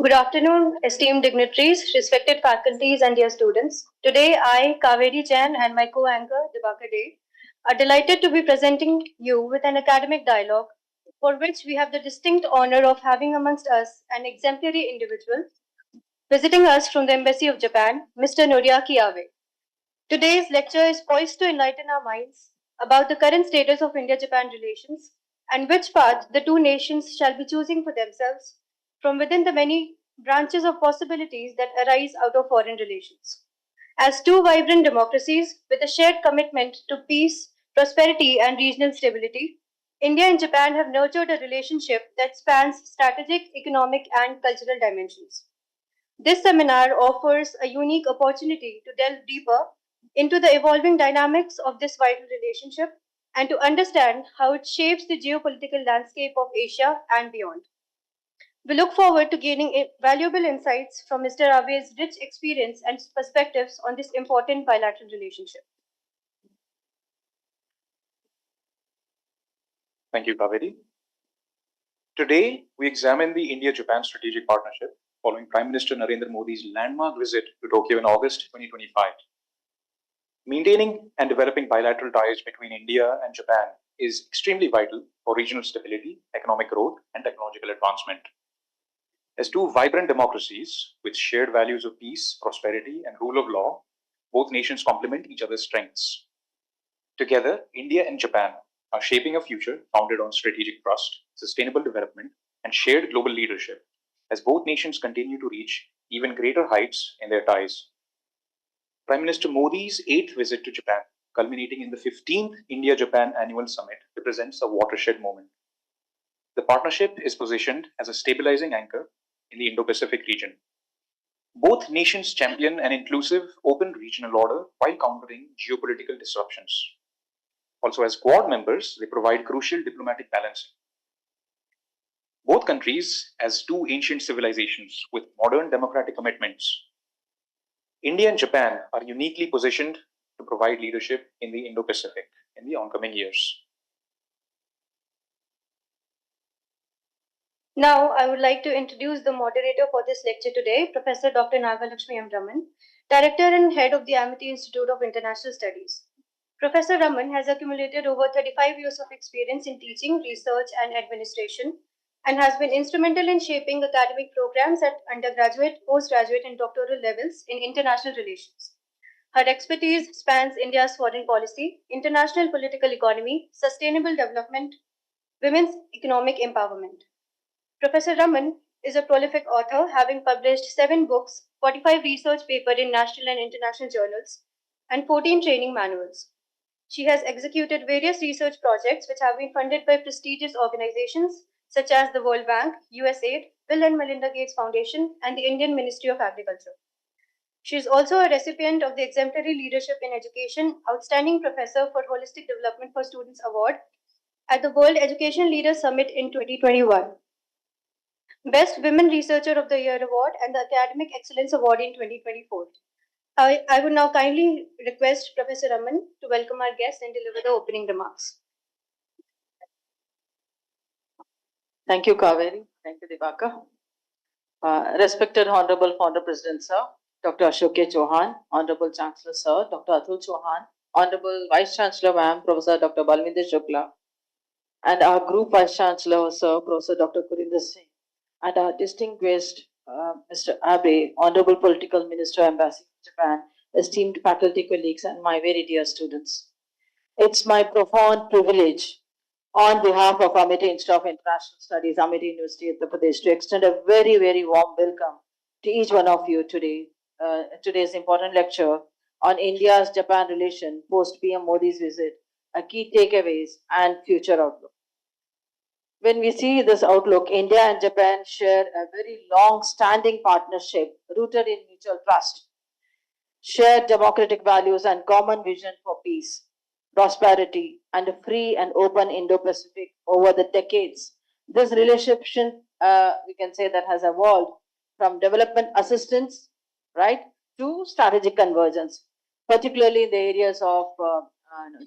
Good afternoon, esteemed dignitaries, respected faculties, and dear students. Today, I, Kaveri Jain, and my co-anchor, Dibakar Dey, are delighted to be presenting you with an academic dialogue for which we have the distinct honor of having amongst us an exemplary individual visiting us from the Embassy of Japan, Mr. Noriaki Abe. Today's lecture is poised to enlighten our minds about the current status of India-Japan relations and which path the two nations shall be choosing for themselves from within the many branches of possibilities that arise out of foreign relations. As two vibrant democracies with a shared commitment to peace, prosperity, and regional stability, India and Japan have nurtured a relationship that spans strategic, economic, and cultural dimensions. This seminar offers a unique opportunity to delve deeper into the evolving dynamics of this vital relationship and to understand how it shapes the geopolitical landscape of Asia and beyond. We look forward to gaining valuable insights from Mr. Abe's rich experience and perspectives on this important bilateral relationship. Thank you, Kaveri. Today, we examine the India-Japan strategic partnership following Prime Minister Narendra Modi's landmark visit to Tokyo in August 2025. Maintaining and developing bilateral ties between India and Japan is extremely vital for regional stability, economic growth, and technological advancement. As two vibrant democracies with shared values of peace, prosperity, and rule of law, both nations complement each other's strengths. Together, India and Japan are shaping a future founded on strategic trust, sustainable development, and shared global leadership, as both nations continue to reach even greater heights in their ties. Prime Minister Modi's 8th visit to Japan, culminating in the 15th India-Japan Annual Summit, represents a watershed moment. The partnership is positioned as a stabilizing anchor in the Indo-Pacific region. Both nations champion an inclusive, open regional order while countering geopolitical disruptions. Also, as Quad members, they provide crucial diplomatic balancing. Both countries, as two ancient civilizations with modern democratic commitments, India and Japan are uniquely positioned to provide leadership in the Indo-Pacific in the oncoming years. Now, I would like to introduce the moderator for this lecture today, Professor Dr. Nagalakshmi M. Raman, Director and Head of the Amity Institute of International Studies. Professor Raman has accumulated over 35 years of experience in teaching, research, and administration, and has been instrumental in shaping academic programs at undergraduate, postgraduate, and doctoral levels in international relations. Her expertise spans India's foreign policy, international political economy, sustainable development, women's economic empowerment. Professor Raman is a prolific author, having published 7 books, 45 research papers in national and international journals, and 14 training manuals. She has executed various research projects which have been funded by prestigious organizations such as the World Bank, USAID, Bill and Melinda Gates Foundation, and the Indian Ministry of Agriculture. She is also a recipient of the Exemplary Leadership in Education Outstanding Professor for Holistic Development for Students Award at the World Education Leaders Summit in 2021. Best Women Researcher of the Year Award and the Academic Excellence Award in 2024. I would now kindly request Professor Raman to welcome our guest and deliver the opening remarks. Thank you, Kaveri. Thank you, Dibakar. Respected Honorable Founder President Sir, Dr. Ashok K. Chauhan, Honorable Chancellor Sir, Dr. Atul Chauhan, Honorable Vice Chancellor Ma'am, Professor Dr. Balwinder Shukla, and our Group Vice Chancellor Sir, Professor Dr. Kurinder Singh, and our distinguished Mr. Abe, Honorable Political Minister, Embassy of Japan, esteemed faculty colleagues, and my very dear students. It's my profound privilege on behalf of Amity Institute of International Studies, Amity University of Uttar Pradesh, to extend a very, very warm welcome to each one of you today. Today's important lecture on India's Japan relation post PM Modi's visit, key takeaways and future outlook. When we see this outlook, India and Japan share a very long-standing partnership rooted in mutual trust, shared democratic values, and common vision for peace, prosperity, and a free and open Indo-Pacific over the decades. This relationship, we can say, that has evolved from development assistance, right, to strategic convergence, particularly in the areas of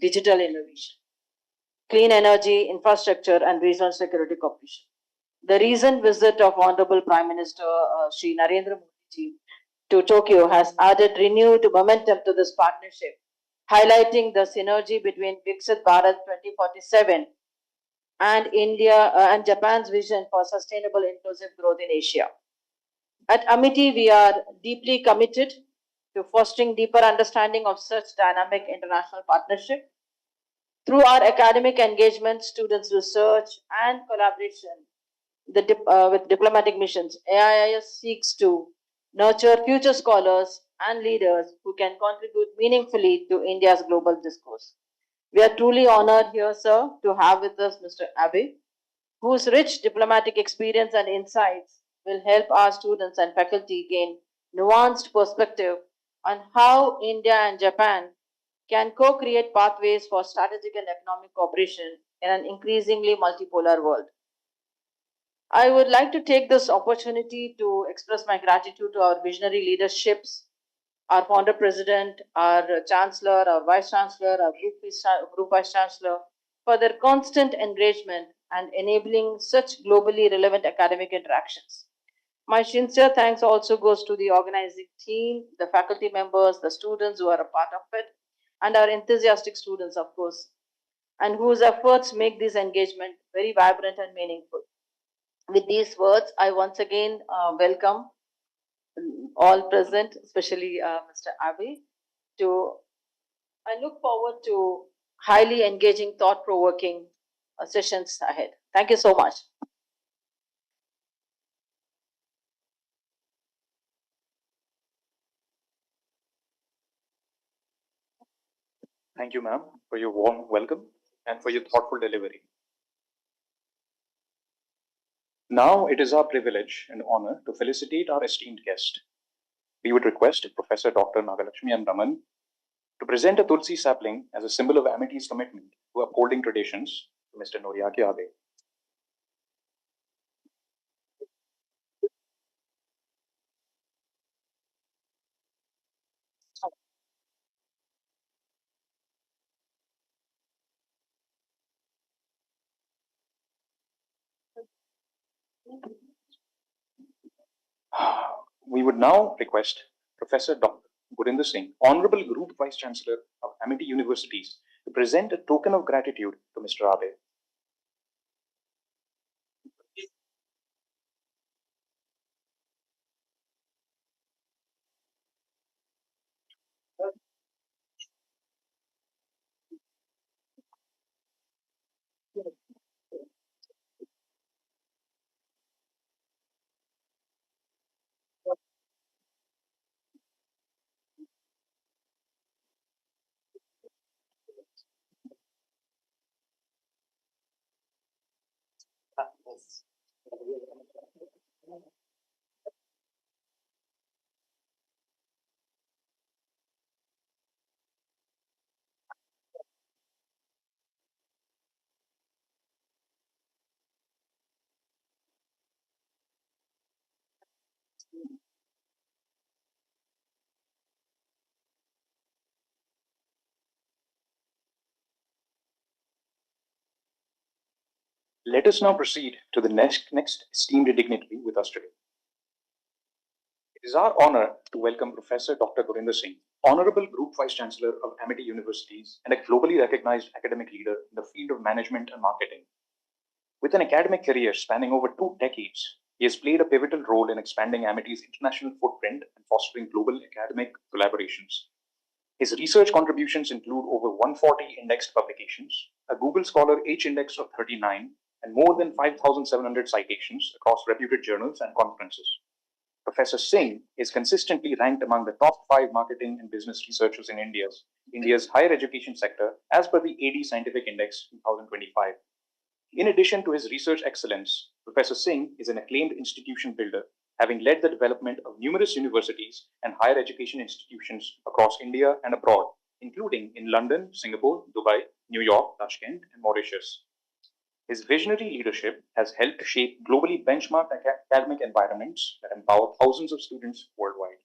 digital innovation, clean energy, infrastructure, and regional security cooperation. The recent visit of Honorable Prime Minister Shri Narendra Modi ji to Tokyo has added renewed momentum to this partnership, highlighting the synergy between Viksit Bharat 2047 and India and Japan's vision for sustainable inclusive growth in Asia. At Amity, we are deeply committed to fostering deeper understanding of such dynamic international partnership. Through our academic engagement, students' research, and collaboration with diplomatic missions, AIIS seeks to nurture future scholars and leaders who can contribute meaningfully to India's global discourse. We are truly honored here, sir, to have with us Mr. Abe, whose rich diplomatic experience and insights will help our students and faculty gain nuanced perspective on how India and Japan can co-create pathways for strategic and economic cooperation in an increasingly multipolar world. I would like to take this opportunity to express my gratitude to our visionary leaderships, our founder president, our chancellor, our vice chancellor, our group vice chancellor, for their constant engagement and enabling such globally relevant academic interactions. My sincere thanks also goes to the organizing team, the faculty members, the students who are a part of it, and our enthusiastic students, of course, and whose efforts make this engagement very vibrant and meaningful. With these words, I once again welcome all present, especially Mr. Abe, to I look forward to highly engaging, thought-provoking sessions ahead. Thank you so much. Thank you, ma'am, for your warm welcome and for your thoughtful delivery. Now it is our privilege and honor to felicitate our esteemed guest. We would request Professor Dr. Nagalakshmi M. Raman to present a Tulsi sapling as a symbol of Amity's commitment to upholding traditions to Mr. Noriaki Abe. We would now request Professor Dr. Gurinder Singh, Honorable Group Vice Chancellor of Amity Universities, to present a token of gratitude to Mr. Abe. Let us now proceed to the next esteemed dignitary with us today. It is our honor to welcome Professor Dr. Gurinder Singh, Honorable Group Vice Chancellor of Amity Universities and a globally recognized academic leader in the field of management and marketing. With an academic career spanning over 2 decades, he has played a pivotal role in expanding Amity's international footprint and fostering global academic collaborations. His research contributions include over 140 indexed publications, a Google Scholar H index of 39, and more than 5,700 citations across reputed journals and conferences. Professor Singh is consistently ranked among the top 5 marketing and business researchers in India's higher education sector as per the AD Scientific Index 2025. In addition to his research excellence, Professor Singh is an acclaimed institution builder, having led the development of numerous universities and higher education institutions across India and abroad, including in London, Singapore, Dubai, New York, Tashkent, and Mauritius. His visionary leadership has helped shape globally benchmarked academic environments that empower thousands of students worldwide.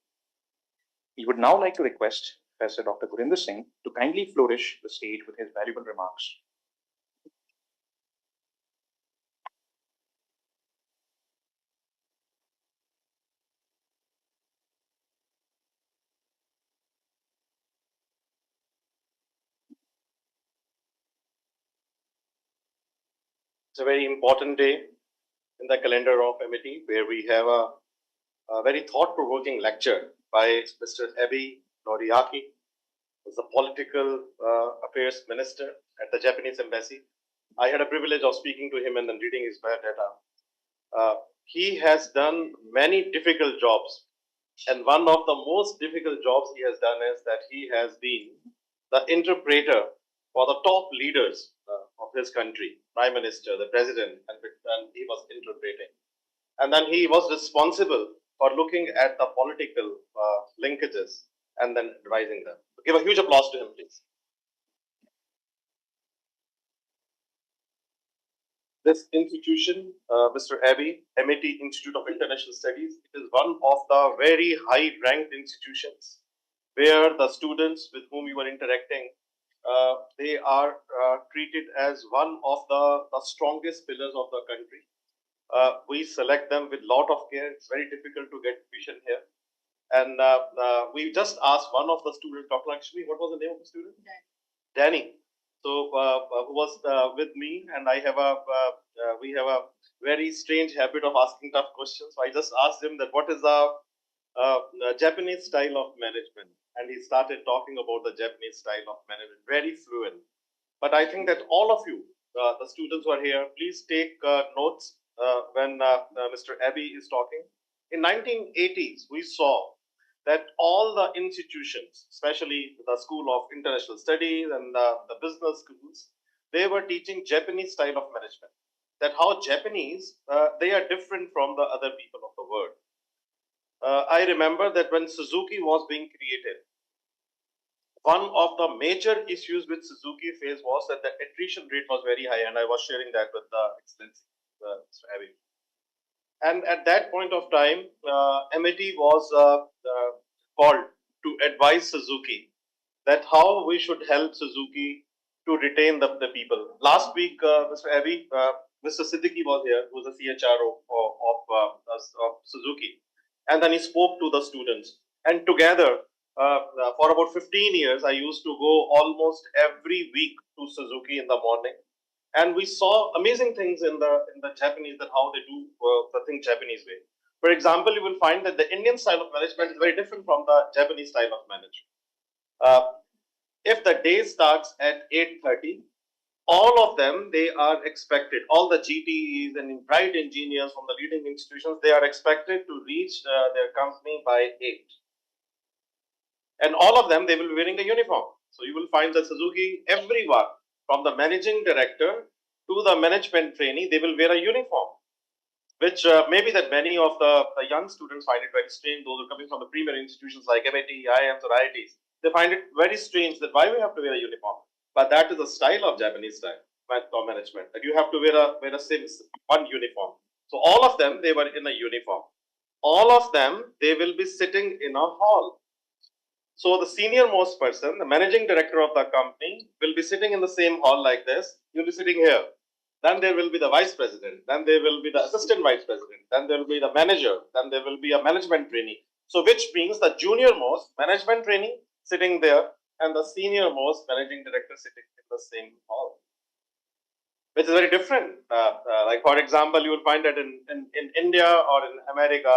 We would now like to request Professor Dr. Gurinder Singh to kindly flourish the stage with his valuable remarks. It's a very important day in the calendar of MIT where we have a very thought-provoking lecture by Mr. Noriaki, who's the political affairs minister at the Japanese embassy. I had a privilege of speaking to him and then reading his biodata. He has done many difficult jobs, and one of the most difficult jobs he has done is that he has been the interpreter for the top leaders of his country, prime minister, the president, and he was interpreting. And then he was responsible for looking at the political linkages and then advising them. Give a huge applause to him, please. This institution, Mr. Abbey, MIT Institute of International Studies, it is one of the very high-ranked institutions where the students with whom you are interacting, they are treated as one of the strongest pillars of the country. We select them with a lot of care. It's very difficult to get admission here. And we just asked one of the students, Dr. Lakshmi, what was the name of the student? Danny. So who was with me, and we have a very strange habit of asking tough questions. So I just asked him that what is the Japanese style of management, and he started talking about the Japanese style of management, very fluent. But I think that all of you, the students who are here, please take notes when Mr. Abbey is talking. In 1980s, we saw that all the institutions, especially the School of International Studies and the business schools, they were teaching Japanese style of management. That how Japanese, they are different from the other people of the world. I remember that when Suzuki was being created, one of the major issues which Suzuki faced was that the attrition rate was very high, and I was sharing that with the Excellency, Mr. Abbey. And at that point of time, MIT was called to advise Suzuki that how we should help Suzuki to retain the people. Last week, Mr. Abbey, Mr. Siddiqui was here, who was the CHRO of Suzuki. And then he spoke to the students. And together, for about 15 years, I used to go almost every week to Suzuki in the morning. And we saw amazing things in the Japanese, that how they do the thing Japanese way. For example, you will find that the Indian style of management is very different from the Japanese style of management. If the day starts at 8:30, all of them, they are expected, all the GTEs and bright engineers from the leading institutions, they are expected to reach their company by 8. And all of them, they will be wearing a uniform. So you will find that Suzuki, everyone, from the managing director to the management trainee, they will wear a uniform, which maybe that many of the young students find it very strange. Those who are coming from the premier institutions like MIT, IIMs or IITs, they find it very strange that why we have to wear a uniform. But that is a style of Japanese style of management, that you have to wear a same one uniform. So all of them, they were in a uniform. All of them, they will be sitting in a hall. So the senior most person, the managing director of the company, will be sitting in the same hall like this. You'll be sitting here. Then there will be the vice president. Then there will be the assistant vice president. Then there will be the manager. Then there will be a management trainee. So which means the junior most management trainee sitting there and the senior most managing director sitting in the same hall, which is very different. Like for example, you will find that in India or in America,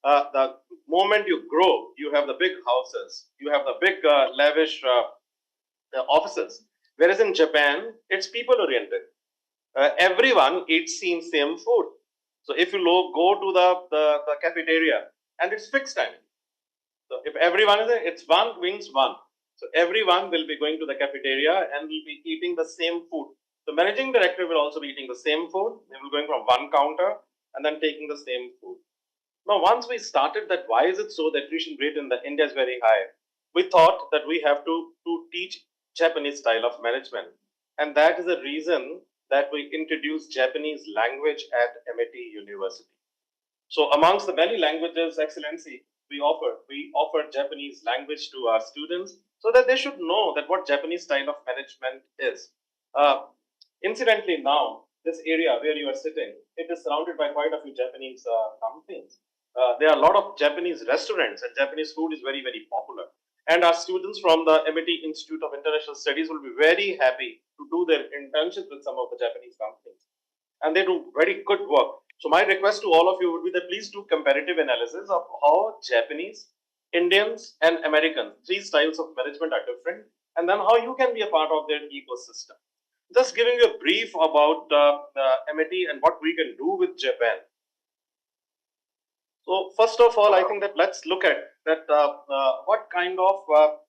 the moment you grow, you have the big houses, you have the big lavish offices. Whereas in Japan, it's people oriented. Everyone eats same food. So if you go to the cafeteria and it's fixed timing. So if everyone is there, it's one wings one. So everyone will be going to the cafeteria and will be eating the same food. The managing director will also be eating the same food. They will be going from one counter and then taking the same food. Now, once we started that, why is it so the attrition rate in the India is very high? We thought that we have to teach Japanese style of management. And that is the reason that we introduced Japanese language at MIT University. So amongst the many languages, Excellency, we offer Japanese language to our students so that they should know that what Japanese style of management is. Incidentally, now, this area where you are sitting, it is surrounded by quite a few Japanese companies. There are a lot of Japanese restaurants, and Japanese food is very, very popular. And our students from the MIT Institute of International Studies will be very happy to do their internships with some of the Japanese companies. and they do very good work. So my request to all of you would be that please do comparative analysis of how Japanese, Indians, and Americans, three styles of management are different, and then how you can be a part of their ecosystem. Just giving you a brief about MIT and what we can do with Japan. So first of all, I think that let's look at that what kind of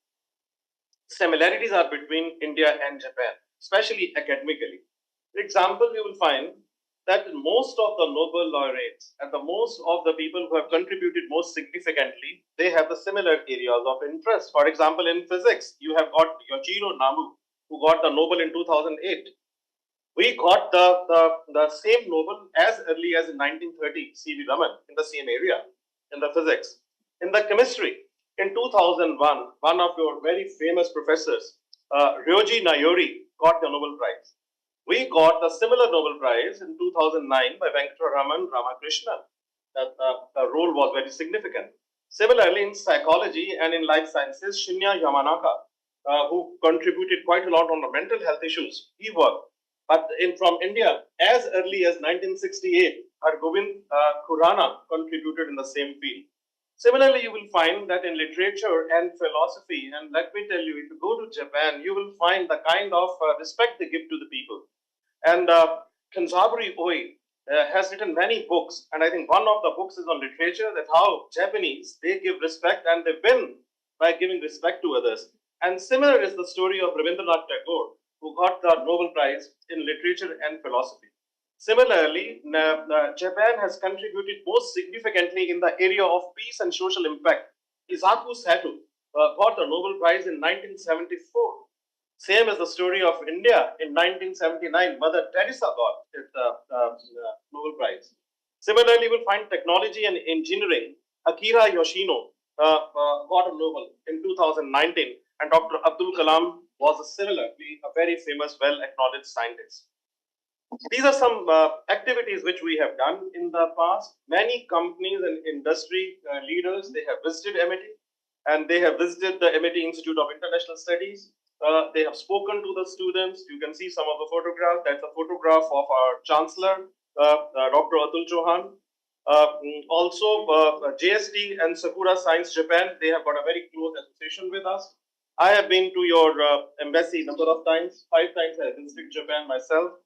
similarities are between India and Japan, especially academically. For example, you will find that most of the Nobel laureates and the most of the people who have contributed most significantly, they have the similar areas of interest. For example, in physics, you have got Yoshiro Namu, who got the Nobel in 2008. We got the same Nobel as early as in 1930, C.V. Raman, in the same area, in the physics. In the chemistry, in 2001, one of your very famous professors, Ryoji Nayori, got the Nobel Prize. We got the similar Nobel Prize in 2009 by Venkataraman Ramakrishnan. The role was very significant. Similarly, in psychology and in life sciences, Shinya Yamanaka, who contributed quite a lot on the mental health issues, he worked. But from India, as early as 1968, Hargobind Khurana contributed in the same field. Similarly, you will find that in literature and philosophy, and let me tell you, if you go to Japan, you will find the kind of respect they give to the people. And Kenzaburi Oi has written many books, and I think one of the books is on literature, that how Japanese, they give respect and they win by giving respect to others. And similar is the story of Rabindranath Tagore, who got the Nobel Prize in literature and philosophy. Similarly, Japan has contributed most significantly in the area of peace and social impact. Isaku Sato got the Nobel Prize in 1974. Same as the story of India in 1979. Mother Teresa got the Nobel Prize. Similarly, you will find technology and engineering. Akira Yoshino got a Nobel in 2019, and Dr. Abdul Kalam was similarly a very famous, well-acknowledged scientist. These are some activities which we have done in the past. Many companies and industry leaders, they have visited MIT, and they have visited the MIT Institute of International Studies. They have spoken to the students. You can see some of the photographs. That's a photograph of our chancellor, Dr. Atul Chauhan. Also, JST and Sakura Science Japan, they have got a very close association with us. I have been to your embassy a number of times. 5 times I have visited Japan myself.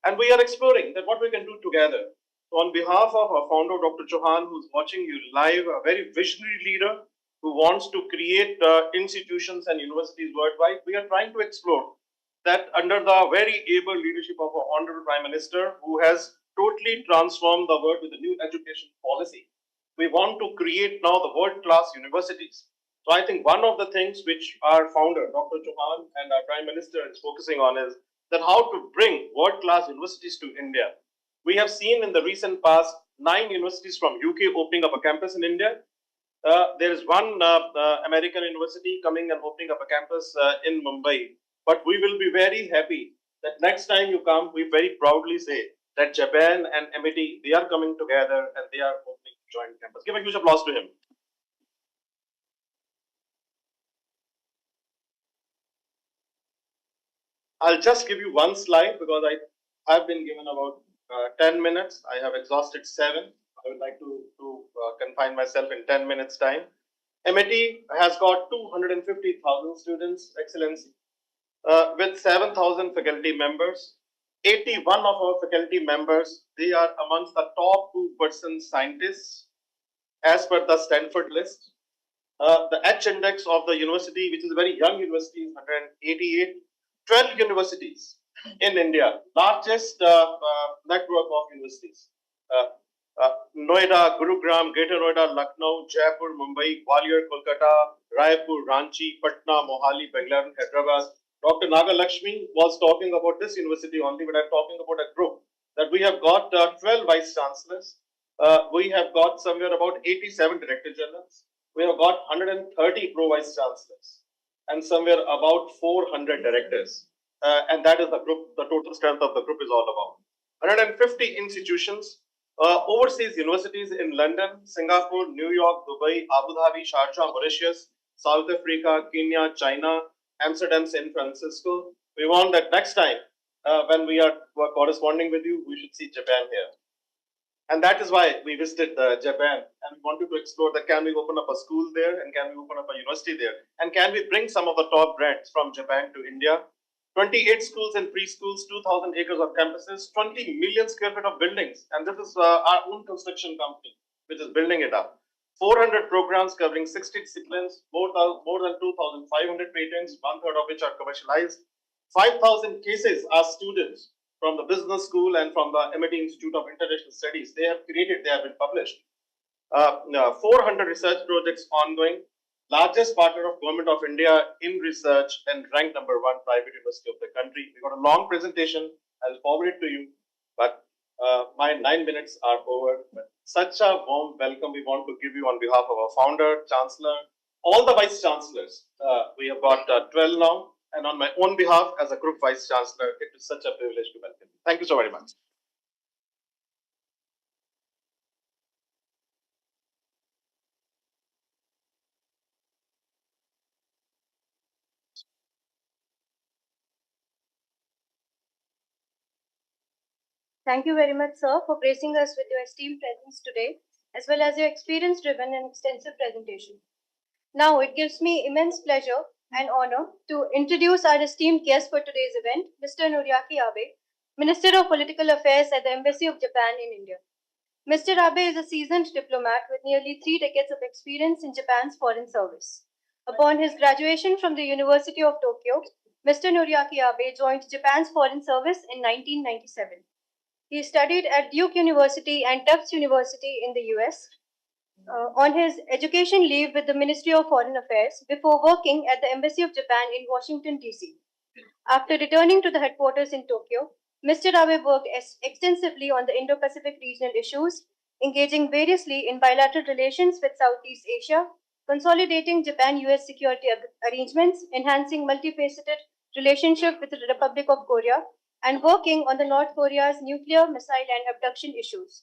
And we are exploring that what we can do together. So on behalf of our founder, Dr. Chauhan, who's watching you live, a very visionary leader who wants to create institutions and universities worldwide, we are trying to explore that under the very able leadership of our Honorable Prime Minister, who has totally transformed the world with a new education policy. We want to create now the world-class universities. So I think one of the things which our founder, Dr. Chauhan, and our Prime Minister is focusing on is that how to bring world-class universities to India. We have seen in the recent past 9 universities from UK opening up a campus in India. There is one American university coming and opening up a campus in Mumbai. But we will be very happy that next time you come, we very proudly say that Japan and MIT, they are coming together and they are opening joint campus. Give a huge applause to him. I'll just give you one slide because I have been given about 10 minutes. I have exhausted 7. I would like to confine myself in 10 minutes time. MIT has got 250,000 students, Excellency, with 7,000 faculty members. 81 of our faculty members, they are amongst the top 2% scientists as per the Stanford list. The H index of the university, which is a very young university, is 188. 12 universities in India, largest network of universities. Noida, Gurugram, Greater Noida, Lucknow, Jaipur, Mumbai, Gwalior, Kolkata, Raipur, Ranchi, Patna, Mohali, Bangalore, Hyderabad. Dr. Nagalakshmi was talking about this university only, but I'm talking about a group that we have got 12 vice chancellors. We have got somewhere about 87 director generals. We have got 130 pro vice chancellors and somewhere about 400 directors. And that is the group, the total strength of the group is all about. 150 institutions, overseas universities in London, Singapore, New York, Dubai, Abu Dhabi, Sharjah, Mauritius, South Africa, Kenya, China, Amsterdam, San Francisco. We want that next time when we are corresponding with you, we should see Japan here. And that is why we visited Japan, and we wanted to explore that can we open up a school there, and can we open up a university there, and can we bring some of the top brands from Japan to India. 28 schools and preschools, 2,000 acres of campuses, 20 million square feet of buildings, and this is our own construction company which is building it up. 400 programs covering 60 disciplines, more than 2,500 patents, one-third of which are commercialized. 5,000 cases are students from the business school and from the MIT Institute of International Studies. They have been published. 400 research projects ongoing, largest partner of Government of India in research, and ranked number 1 private university of the country. We got a long presentation. I'll forward it to you, but my 9 minutes are over. But such a warm welcome we want to give you on behalf of our founder, chancellor, all the vice chancellors. We have got 12 now, and on my own behalf as a group vice chancellor, it is such a privilege to welcome you. Thank you so very much. Thank you very much, sir, for gracing us with your esteemed presence today, as well as your experience-driven and extensive presentation. Now, it gives me immense pleasure and honor to introduce our esteemed guest for today's event, Mr. Noriaki Abe, Minister of Political Affairs at the Embassy of Japan in India. Mr. Abe is a seasoned diplomat with nearly 3 decades of experience in Japan's foreign service. Upon his graduation from the University of Tokyo, Mr. Noriaki Abe joined Japan's foreign service in 1997. He studied at Duke University and Tufts University in the US. On his education leave with the Ministry of Foreign Affairs before working at the Embassy of Japan in Washington, D.C. After returning to the headquarters in Tokyo, Mr. Abe worked extensively on the Indo-Pacific regional issues, engaging variously in bilateral relations with Southeast Asia, consolidating Japan-US security arrangements, enhancing multifaceted relationship with the Republic of Korea, and working on the North Korea's nuclear, missile, and abduction issues.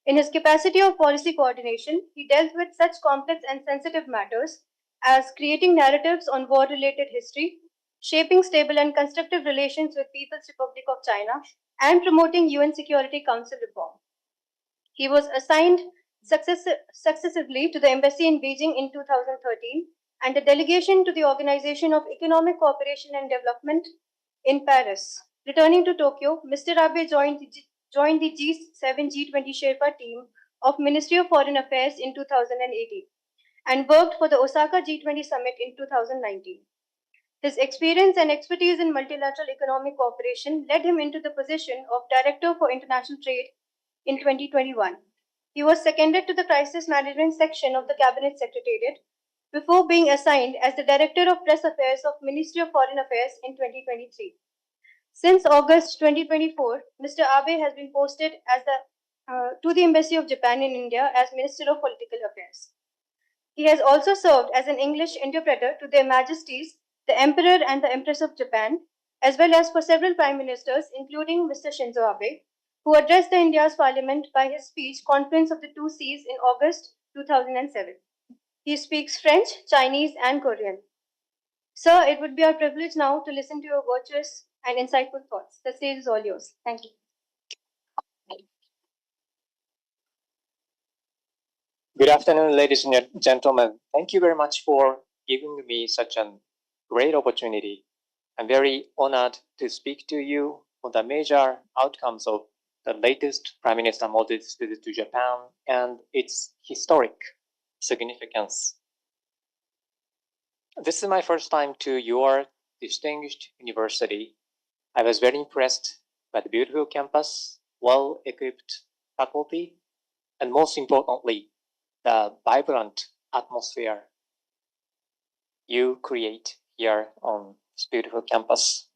In his capacity of policy coordination, he dealt with such complex and sensitive matters as creating narratives on war-related history, shaping stable and constructive relations with People's Republic of China, and promoting UN Security Council reform. He was assigned successively to the embassy in Beijing in 2013 and a delegation to the Organization of Economic Cooperation and Development in Paris. Returning to Tokyo, Mr. Abe joined the G7 G20 Sherpa team of Ministry of Foreign Affairs in 2018 and worked for the Osaka G20 Summit in 2019. His experience and expertise in multilateral economic cooperation led him into the position of Director for International Trade in 2021. He was seconded to the Crisis Management section of the Cabinet Secretariat before being assigned as the Director of Press Affairs of Ministry of Foreign Affairs in 2023. Since August 2024, Mr. Abe has been posted as to the Embassy of Japan in India as Minister of Political Affairs. He has also served as an English interpreter to Their Majesties, the Emperor and the Empress of Japan, as well as for several Prime Ministers, including Mr. Shinzo Abe, who addressed the India's Parliament by his speech Conference of the Two Seas in August 2007. He speaks French, Chinese, and Korean. Sir, it would be our privilege now to listen to your virtuous and insightful thoughts. The stage is all yours. Thank you. Good afternoon, ladies and gentlemen. Thank you very much for giving me such a great opportunity. I'm very honored to speak to you on the major outcomes of the latest Prime Minister Modi's visit to Japan and its historic significance. This is my first time to your distinguished university. I was very impressed by the beautiful campus, well-equipped faculty, and most importantly, the vibrant atmosphere you create here on this beautiful campus.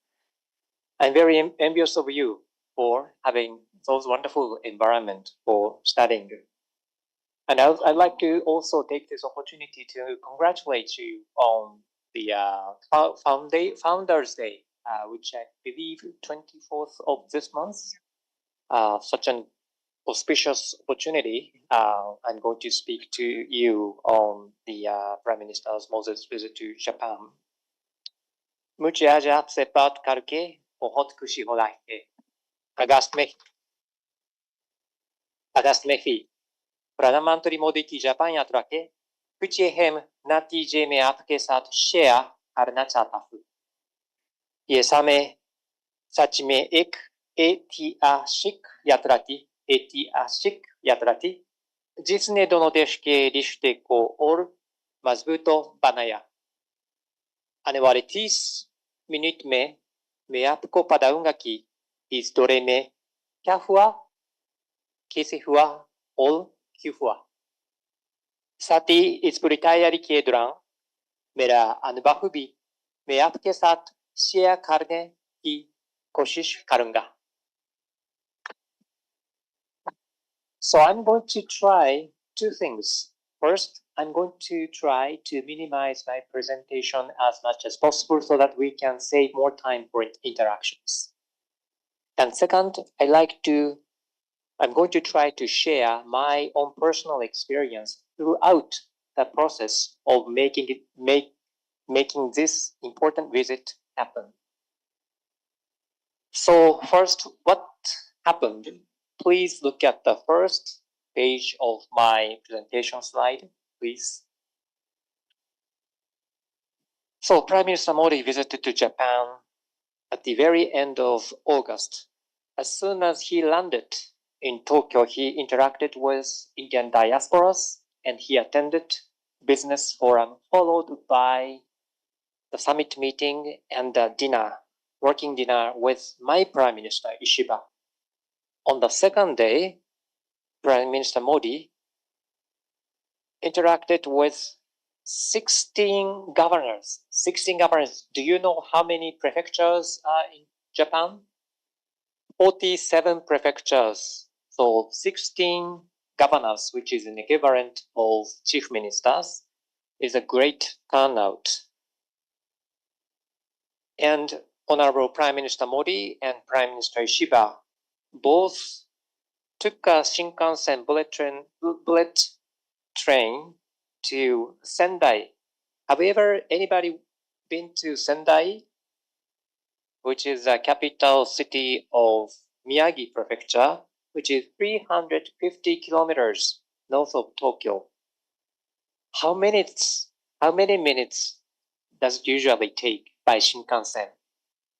I'm very envious of you for having those wonderful environment for studying. And I'd like to also take this opportunity to congratulate you on the Founders Day, which I believe 24th of this month. Such an auspicious opportunity. I'm going to speak to you on the Prime Minister's Moses visit to Japan. Muchas gracias por Pohot Kushi Holaike. Agast Mefi. Pradhan Mantri Modi ki Japan yatra ke कुछ अहम नतीजे मैं आपके साथ share करना चाहता हूँ। ये समय सच में एक ऐतिहासिक यात्रा थी जिसने दोनों देश के रिश्ते को और मजबूत बनाया। आने वाले 30 मिनट में मैं आपको बताऊंगा कि इस दौरे में क्या हुआ, कैसे हुआ और क्यों हुआ। साथ ही इस पूरी तैयारी के दौरान मेरा अनुभव भी मैं आपके साथ शेयर करने की कोशिश करूंगा। So I'm going to try two things. First, I'm going to try to minimize my presentation as much as possible so that we can save more time for interactions. And second, I'm going to try to share my own personal experience throughout the process of making this important visit happen. So first, what happened? Please look at the first page of my presentation slide, please. So Prime Minister Modi visited to Japan at the very end of August. As soon as he landed in Tokyo, he interacted with Indian diasporas and he attended business forum, followed by the summit meeting and the working dinner with my Prime Minister Ishiba. On the second day, Prime Minister Modi interacted with 16 governors. 16 governors. Do you know how many prefectures are in Japan? 47 prefectures. So 16 governors, which is an equivalent of chief ministers, is a great turnout. And Honorable Prime Minister Modi and Prime Minister Ishiba both took a Shinkansen bullet train to Sendai. Have you ever anybody been to Sendai, which is the capital city of Miyagi Prefecture, which is 350 kilometers north of Tokyo? How many minutes does it usually take by Shinkansen?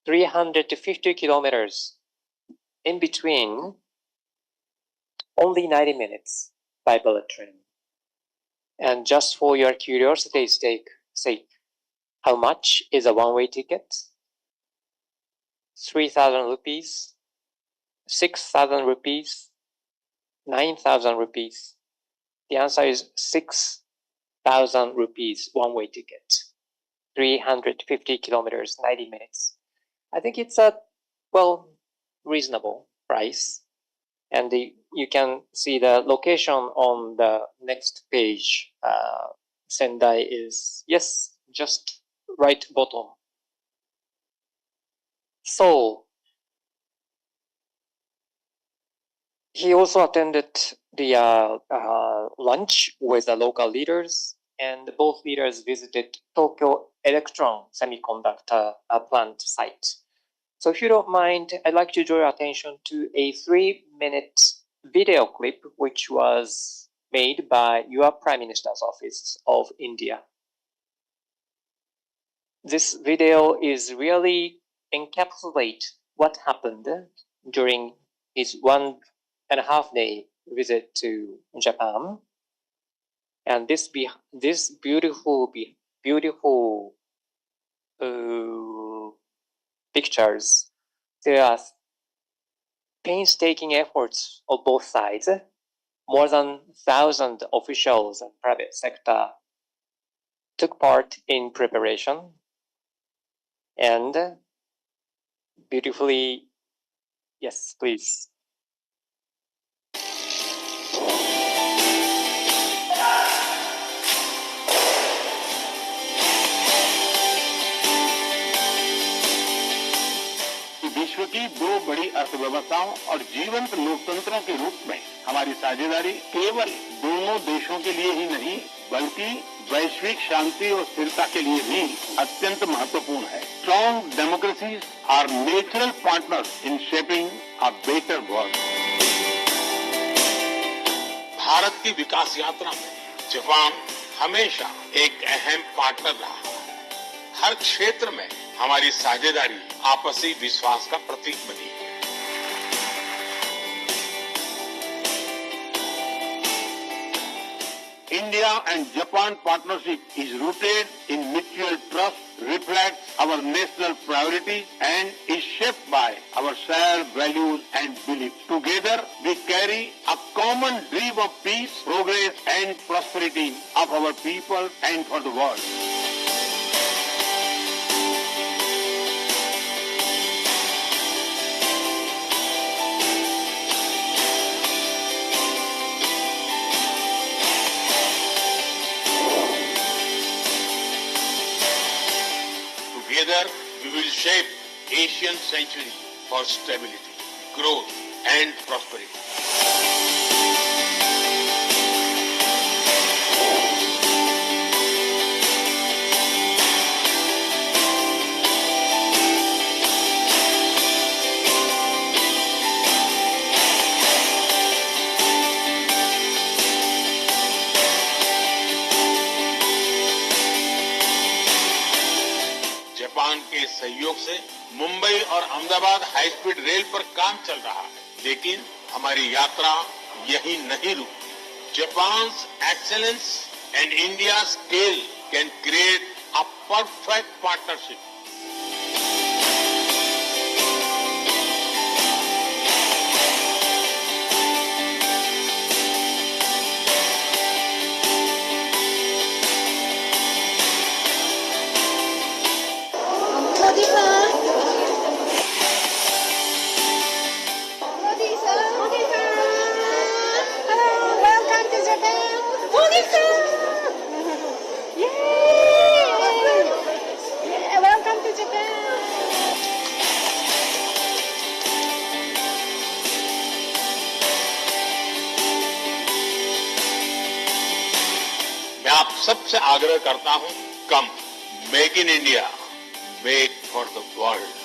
350 kilometers. In between, only 90 minutes by bullet train. And just for your curiosity's sake, how much is a one-way ticket? 3,000 rupees, 6,000 rupees, 9,000 rupees. The answer is 6,000 rupees one-way ticket. 350 kilometers, 90 minutes. I think it's a, reasonable price. And you can see the location on the next page. Sendai is, yes, just right bottom. So he also attended the lunch with the local leaders, and both leaders visited Tokyo Electron Semiconductor plant site. So if you don't mind, I'd like to draw your attention to a 3-minute video clip which was made by your Prime Minister's Office of India. This video is really encapsulate what happened during his 1.5-day visit to Japan. And this beautiful pictures, there are painstaking efforts of both sides. More than 1,000 officials and private sector took part in preparation. And beautifully, yes, please. विश्व की दो बड़ी अर्थव्यवस्थाओं और जीवंत लोकतंत्रों के रूप में हमारी साझेदारी केवल दोनों देशों के लिए ही नहीं बल्कि वैश्विक शांति और स्थिरता के लिए भी अत्यंत महत्वपूर्ण है। Strong democracies are natural partners in shaping a better world. Bharat की विकास यात्रा में जापान हमेशा एक अहम पार्टनर रहा है। हर क्षेत्र में हमारी साझेदारी आपसी विश्वास का प्रतीक बनी है। India and Japan partnership is rooted in mutual trust, reflects our national priorities and is shaped by our shared values and beliefs. Together, we carry a common dream of peace, progress and prosperity of our people and for the world. Together, we will shape Asian century for stability, growth, and prosperity. Japan के सहयोग से मुंबई और Ahmedabad high speed rail पर काम चल रहा है, लेकिन हमारी यात्रा यही नहीं रुकती। Japan's excellence and India scale can create a perfect partnership. Welcome to Japan. Welcome to Japan. मैं आप सबसे आग्रह करता हूं, कम make in India, make for the world.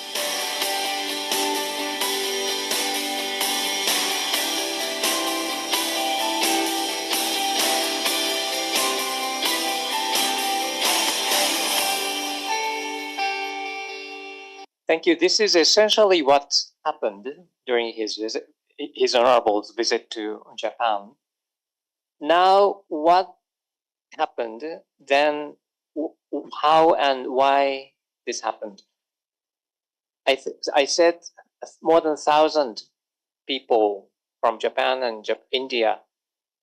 Thank you. This is essentially what happened during His Honorable's visit to Japan. Now, what happened then? How and why this happened? I said more than 1,000 people from Japan and India,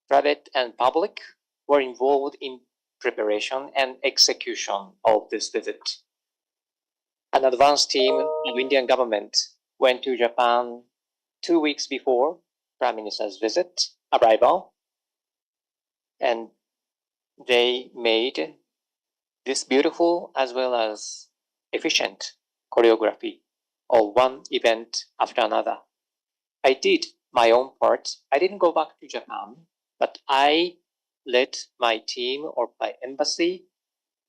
private and public, were involved in preparation and execution of this visit. An advance team of Indian government went to Japan 2 weeks before Prime Minister's arrival, and they made this beautiful as well as efficient choreography of one event after another. I did my own part. I didn't go back to Japan, but I led my team or my embassy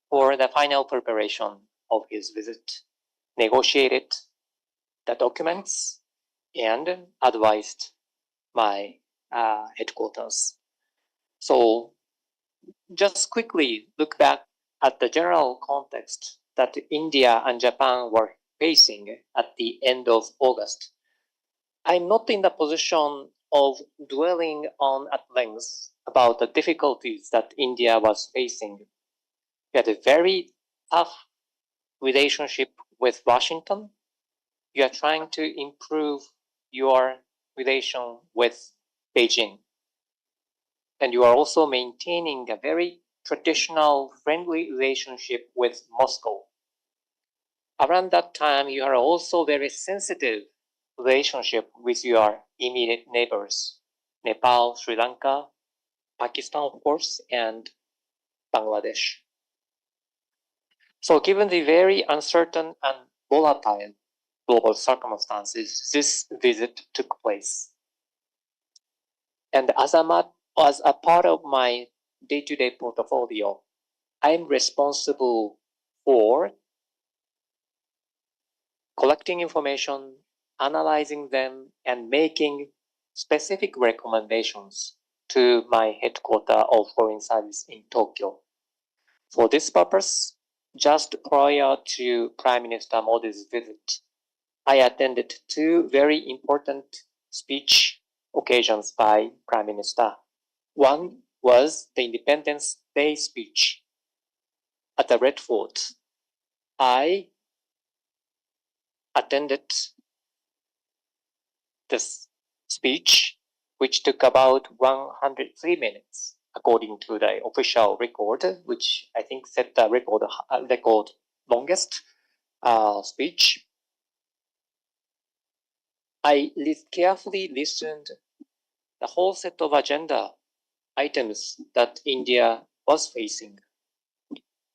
for the final preparation of his visit, negotiated the documents, and advised my headquarters. So just quickly look back at the general context that India and Japan were facing at the end of August. I'm not in the position of dwelling on at length about the difficulties that India was facing. We had a very tough relationship with Washington. You are trying to improve your relation with Beijing. And you are also maintaining a very traditional, friendly relationship with Moscow. Around that time, you are also very sensitive relationship with your immediate neighbors, Nepal, Sri Lanka, Pakistan, of course, and Bangladesh. So given the very uncertain and volatile global circumstances this visit took place. And as a part of my day-to-day portfolio, I'm responsible for collecting information, analyzing them, and making specific recommendations to my headquarters of Foreign Service in Tokyo. For this purpose, just prior to Prime Minister Modi's visit, I attended two very important speech occasions by Prime Minister. One was the Independence Day speech at the Red Fort. I attended this speech, which took about 103 minutes, according to the official record, which I think set the record longest speech. I carefully listened the whole set of agenda items that India was facing,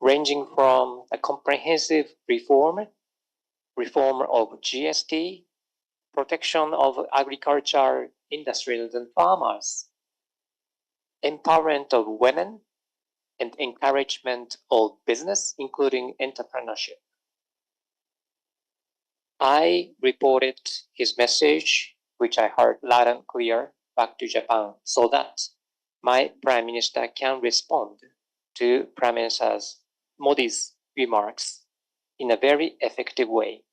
ranging from a comprehensive reform of GST, protection of agriculture industries and farmers, empowerment of women, and encouragement of business, including entrepreneurship. I reported his message, which I heard loud and clear, back to Japan so that my Prime Minister can respond to Prime Minister Modi's remarks in a very effective way.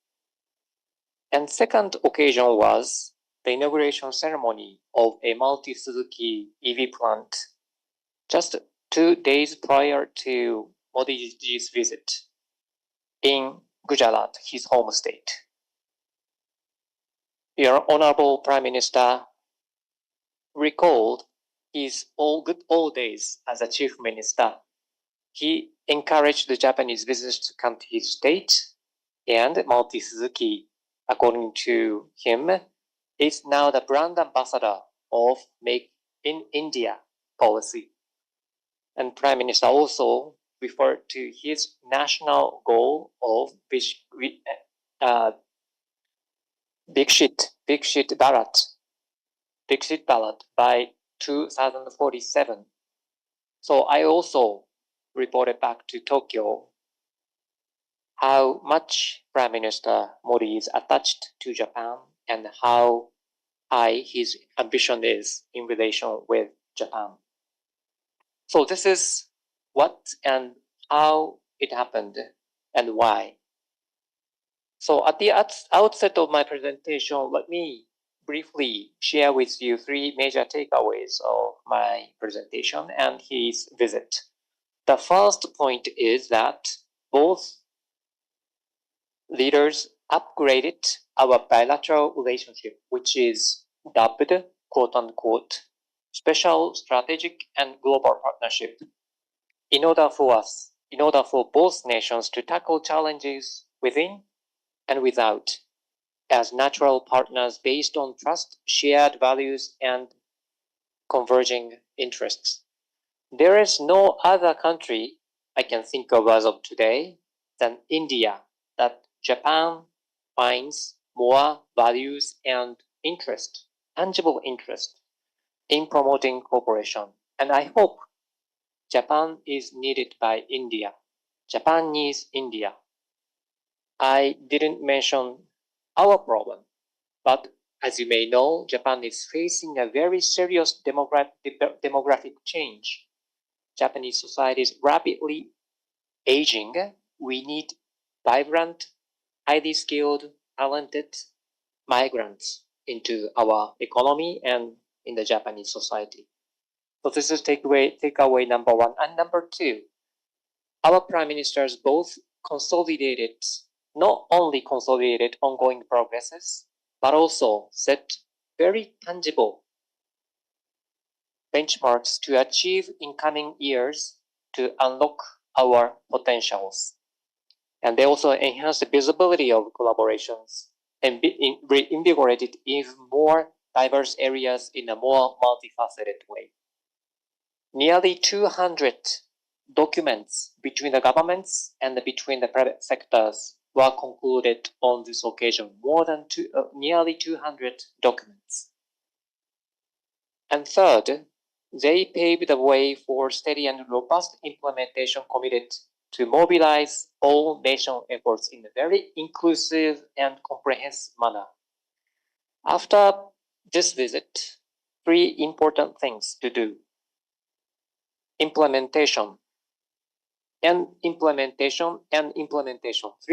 And second occasion was the inauguration ceremony of a multi-Suzuki EV plant just 2 days prior to Modi's visit in Gujarat, his home state. Your Honorable Prime Minister recalled his good old days as a chief minister. He encouraged the Japanese business to come to his state, and Multi-Suzuki, according to him, is now the brand ambassador of Make in India policy. And Prime Minister also referred to his national goal of Viksit Bharat by 2047. So I also reported back to Tokyo how much Prime Minister Modi is attached to Japan and how high his ambition is in relation with Japan. So this is what and how it happened and why. So at the outset of my presentation, let me briefly share with you 3 major takeaways of my presentation and his visit. The first point is that both leaders upgraded our bilateral relationship, which is dubbed, quote unquote, special strategic and global partnership, in order for both nations to tackle challenges within and without as natural partners based on trust, shared values, and converging interests. There is no other country I can think of as of today than India that Japan finds more values and interest, tangible interest, in promoting cooperation. And I hope Japan is needed by India. Japan needs India. I didn't mention our problem, but as you may know, Japan is facing a very serious demographic change. Japanese society is rapidly aging. We need vibrant, highly skilled, talented migrants into our economy and in the Japanese society. So this is takeaway number 1. And number 2, our prime ministers both not only consolidated ongoing progresses, but also set very tangible benchmarks to achieve in coming years to unlock our potentials. And they also enhanced the visibility of collaborations and reinvigorated even more diverse areas in a more multifaceted way. Nearly 200 documents between the governments and between the private sectors were concluded on this occasion, nearly 200 documents. And third, they paved the way for steady and robust implementation committed to mobilize all nation efforts in a very inclusive and comprehensive manner. After this visit, three important things to do. Implementation. Three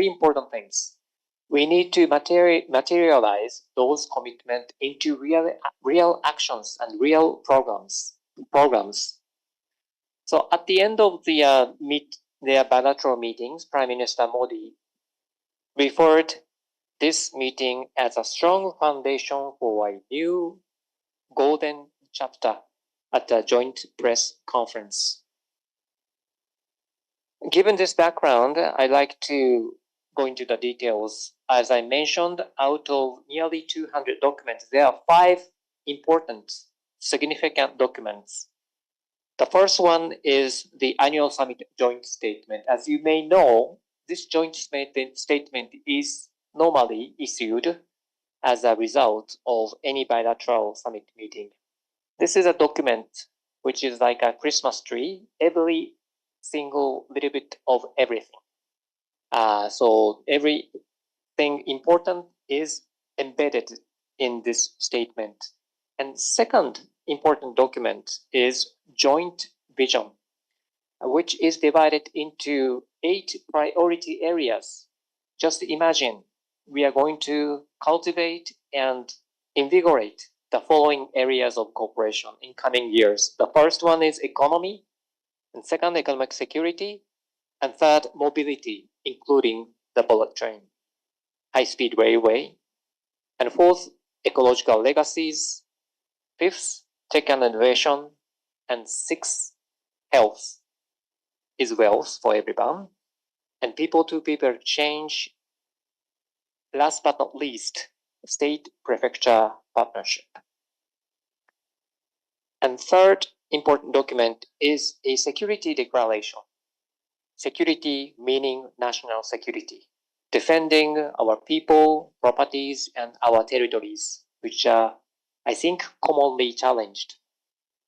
important things. We need to materialize those commitments into real actions and real programs. So at the end of their bilateral meetings, Prime Minister Modi referred this meeting as a strong foundation for a new golden chapter at a joint press conference. Given this background, I'd like to go into the details. As I mentioned, out of nearly 200 documents, there are 5 important, significant documents. The first one is the annual summit joint statement. As you may know, this joint statement is normally issued as a result of any bilateral summit meeting. This is a document which is like a Christmas tree, every single little bit of everything. So everything important is embedded in this statement. And second important document is joint vision, which is divided into 8 priority areas. Just imagine we are going to cultivate and invigorate the following areas of cooperation in coming years. The first one is economy, and second, economic security, and third, mobility, including the bullet train, high-speed railway, and fourth, ecological legacies, fifth, tech and innovation, and sixth, health is wealth for everyone, and people-to-people exchange. Last but not least, state-prefecture partnership. And third important document is a security declaration. Security meaning national security, defending our people, properties, and our territories, which are, I think, commonly challenged.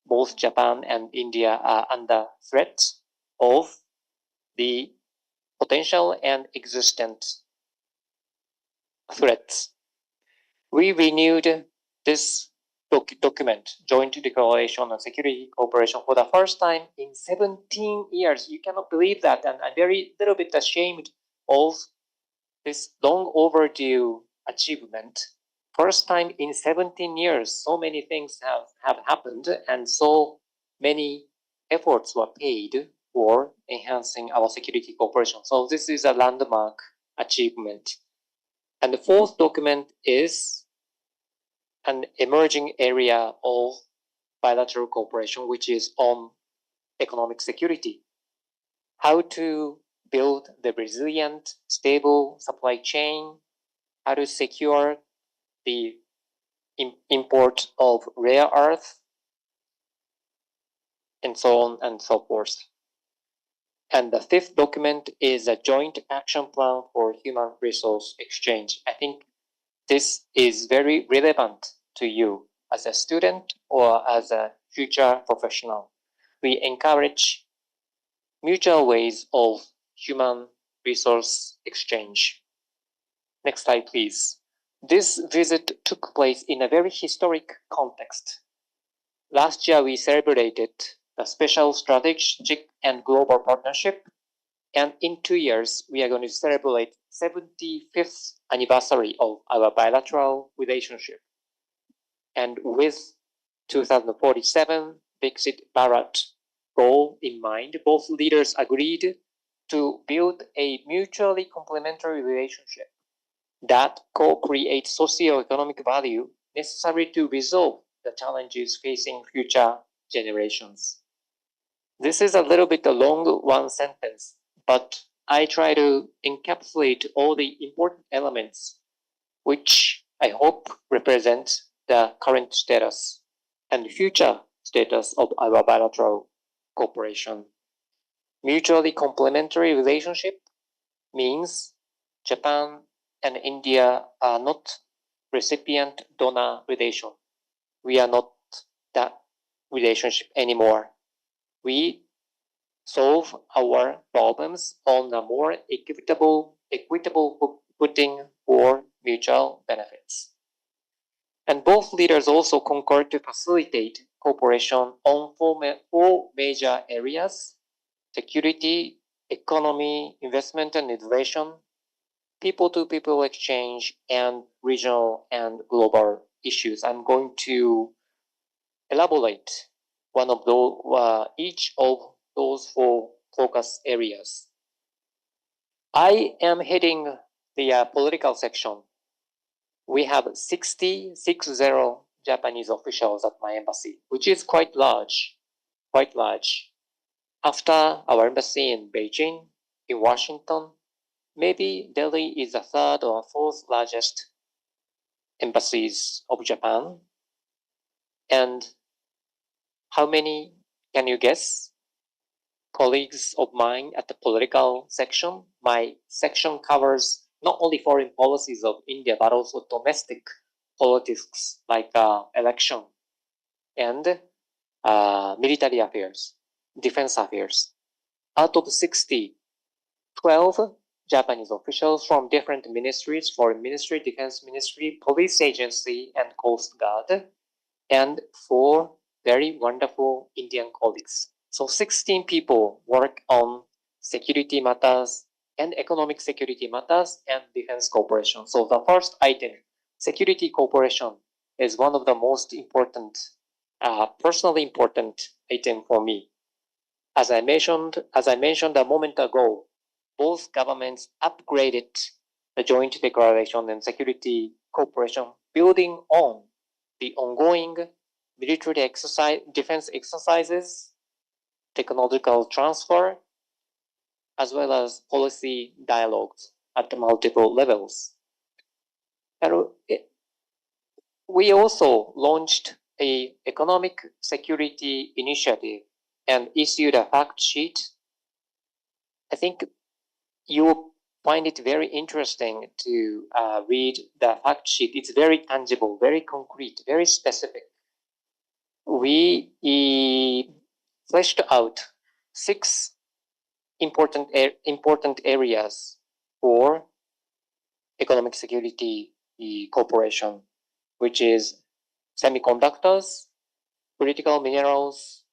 Both Japan and India are under threat of the potential and existent threats. We renewed this document, Joint Declaration on Security Cooperation, for the first time in 17 years. You cannot believe that, and I'm very little bit ashamed of this long overdue achievement. First time in 17 years, so many things have happened, and so many efforts were paid for enhancing our security cooperation. So this is a landmark achievement. And the fourth document is an emerging area of bilateral cooperation, which is on economic security. How to build the resilient, stable supply chain, how to secure the import of rare earth, and so on and so forth. And the fifth document is a joint action plan for human resource exchange. I think this is very relevant to you as a student or as a future professional. We encourage mutual ways of human resource exchange. Next slide, please. This visit took place in a very historic context. Last year, we celebrated the special strategic and global partnership. And in 2 years, we are going to celebrate 75th anniversary of our bilateral relationship. And with 2047 Viksit Bharat goal in mind, both leaders agreed to build a mutually complementary relationship that co-creates socio-economic value necessary to resolve the challenges facing future generations. This is a little bit a long one sentence, but I try to encapsulate all the important elements which I hope represent the current status and future status of our bilateral cooperation. Mutually complementary relationship means Japan and India are not recipient-donor relation. We are not that relationship anymore. We solve our problems on a more equitable footing for mutual benefits. And both leaders also concurred to facilitate cooperation on four major areas: security, economy, investment and innovation, people-to-people exchange, and regional and global issues. I'm going to elaborate one of those, each of those four focus areas. I am heading the political section. We have 60 Japanese officials at my embassy, which is quite large. After our embassy in Beijing, in Washington, maybe Delhi is the third or fourth largest embassies of Japan. And how many can you guess? Colleagues of mine at the political section. My section covers not only foreign policies of India, but also domestic politics like election and military affairs, defense affairs. Out of 60, 12 Japanese officials from different ministries: Foreign Ministry, Defense Ministry, Police Agency, and Coast Guard, and 4 very wonderful Indian colleagues. So 16 people work on security matters and economic security matters and defense cooperation. So the first item, security cooperation, is one of the most important, personally important item for me. As I mentioned a moment ago, both governments upgraded the joint declaration and security cooperation, building on the ongoing military defense exercises, technological transfer, as well as policy dialogues at the multiple levels. And we also launched an economic security initiative and issued a fact sheet. I think you will find it very interesting to read the fact sheet. It's very tangible, very concrete, very specific. We fleshed out 6 important areas for economic security cooperation, which is semiconductors, critical minerals,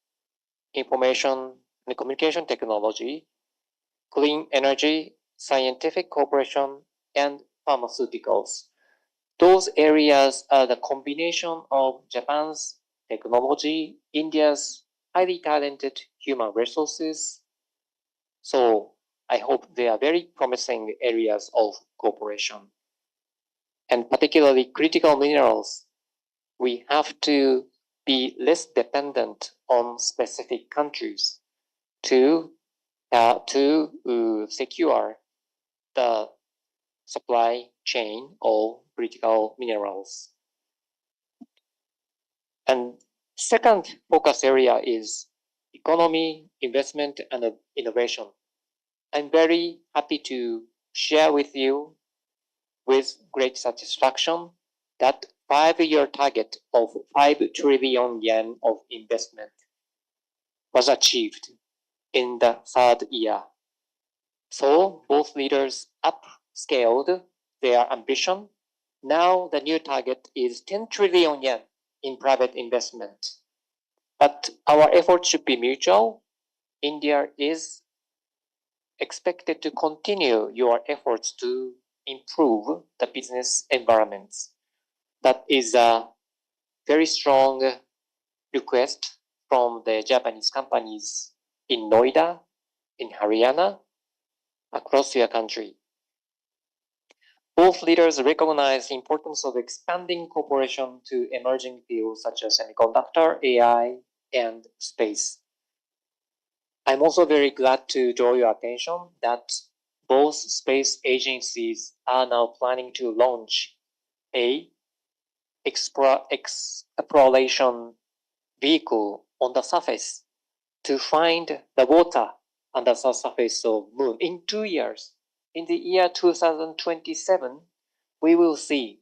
information and communication technology, clean energy, scientific cooperation, and pharmaceuticals. Those areas are the combination of Japan's technology, India's highly talented human resources. So I hope they are very promising areas of cooperation. And particularly critical minerals, we have to be less dependent on specific countries to secure the supply chain of critical minerals. And second focus area is economy, investment, and innovation. I'm very happy to share with you with great satisfaction that 5-year target of 5 trillion yen of investment was achieved in the 3rd year. So both leaders upscaled their ambition. Now the new target is 10 trillion yen in private investment. But our efforts should be mutual. India is expected to continue your efforts to improve the business environments. That is a very strong request from the Japanese companies in Noida, in Haryana, across your country. Both leaders recognize the importance of expanding cooperation to emerging fields such as semiconductor, AI, and space. I'm also very glad to draw your attention that both space agencies are now planning to launch a exploration vehicle on the surface to find the water under the surface of Moon in 2 years. in the year 2027, we will see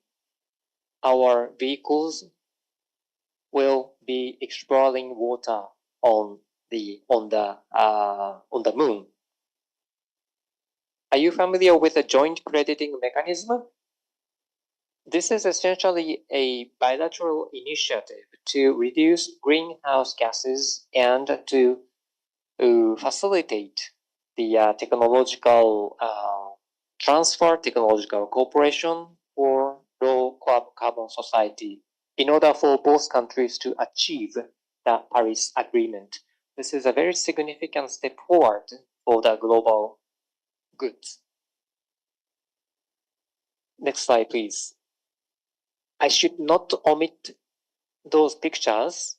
our vehicles will be exploring water on the moon. Are you familiar with the joint crediting mechanism? This is essentially a bilateral initiative to reduce greenhouse gases and to facilitate the technological transfer, technological cooperation for low carbon society in order for both countries to achieve the Paris Agreement. This is a very significant step forward for the global goods. Next slide, please. I should not omit those pictures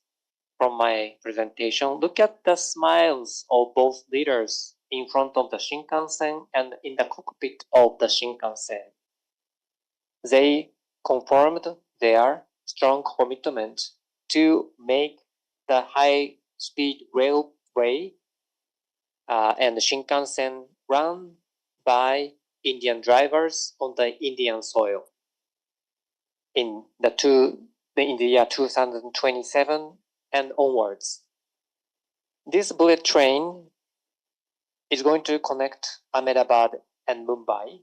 from my presentation. Look at the smiles of both leaders in front of the Shinkansen and in the cockpit of the Shinkansen. They confirmed their strong commitment to make the high-speed railway and the Shinkansen run by Indian drivers on the Indian soil in the year 2027 and onwards. This bullet train is going to connect Ahmedabad and Mumbai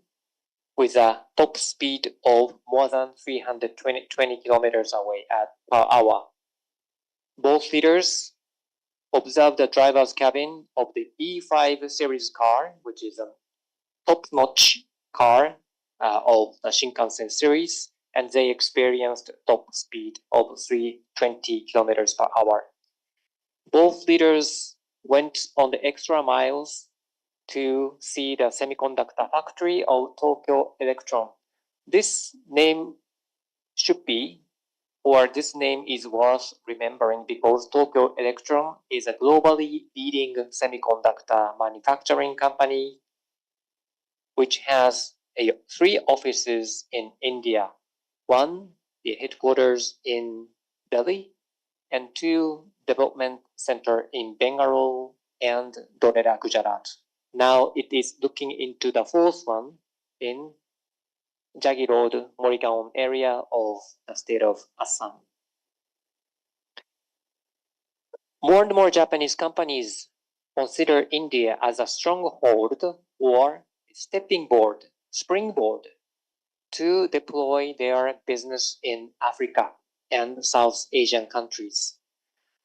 with a top speed of more than 320 kilometers away per hour. Both leaders observed the driver's cabin of the E5 series car, which is a top-notch car of the Shinkansen series, and they experienced top speed of 320 kilometers per hour. Both leaders went on the extra miles to see the semiconductor factory of Tokyo Electron. This name should be, or this name is worth remembering because Tokyo Electron is a globally leading semiconductor manufacturing company which has 3 offices in India. 1, the headquarters in Delhi, and 2, development center in Bangalore and Dodera, Gujarat. Now it is looking into the 4th one in Jagi Road, Morigaon area of the state of Assam. More and more Japanese companies consider India as a stronghold or stepping board, springboard to deploy their business in Africa and South Asian countries.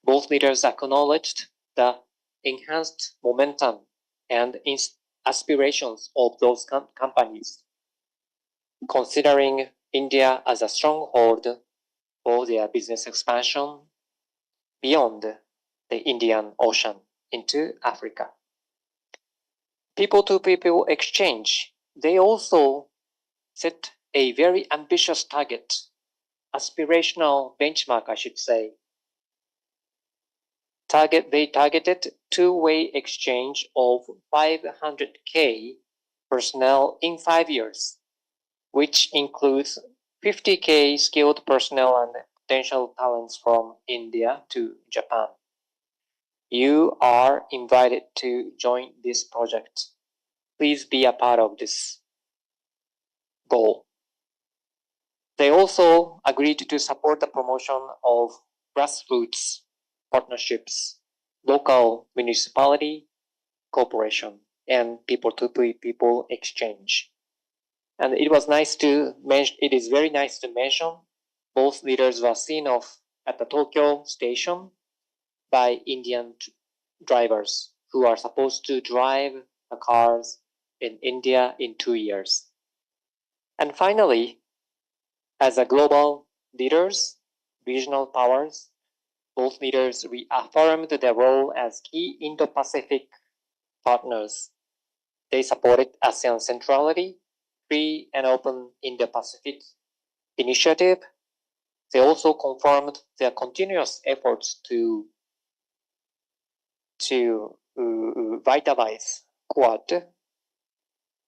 Both leaders acknowledged the enhanced momentum and aspirations of those companies, considering India as a stronghold for their business expansion beyond the Indian Ocean into Africa. People-to-people exchange, they also set a very ambitious target, aspirational benchmark, I should say. They targeted two-way exchange of 500K personnel in 5 years, which includes 50K skilled personnel and potential talents from India to Japan. You are invited to join this project. Please be a part of this goal. They also agreed to support the promotion of grassroots partnerships, local municipality cooperation, and people-to-people exchange. And it was nice to mention. It is very nice to mention both leaders were seen off at the Tokyo station by Indian drivers who are supposed to drive the cars in India in 2 years. And finally, as a global leaders, regional powers, both leaders reaffirmed their role as key Indo-Pacific partners. They supported ASEAN centrality, free and open Indo-Pacific initiative. They also confirmed their continuous efforts to vitalize Quad,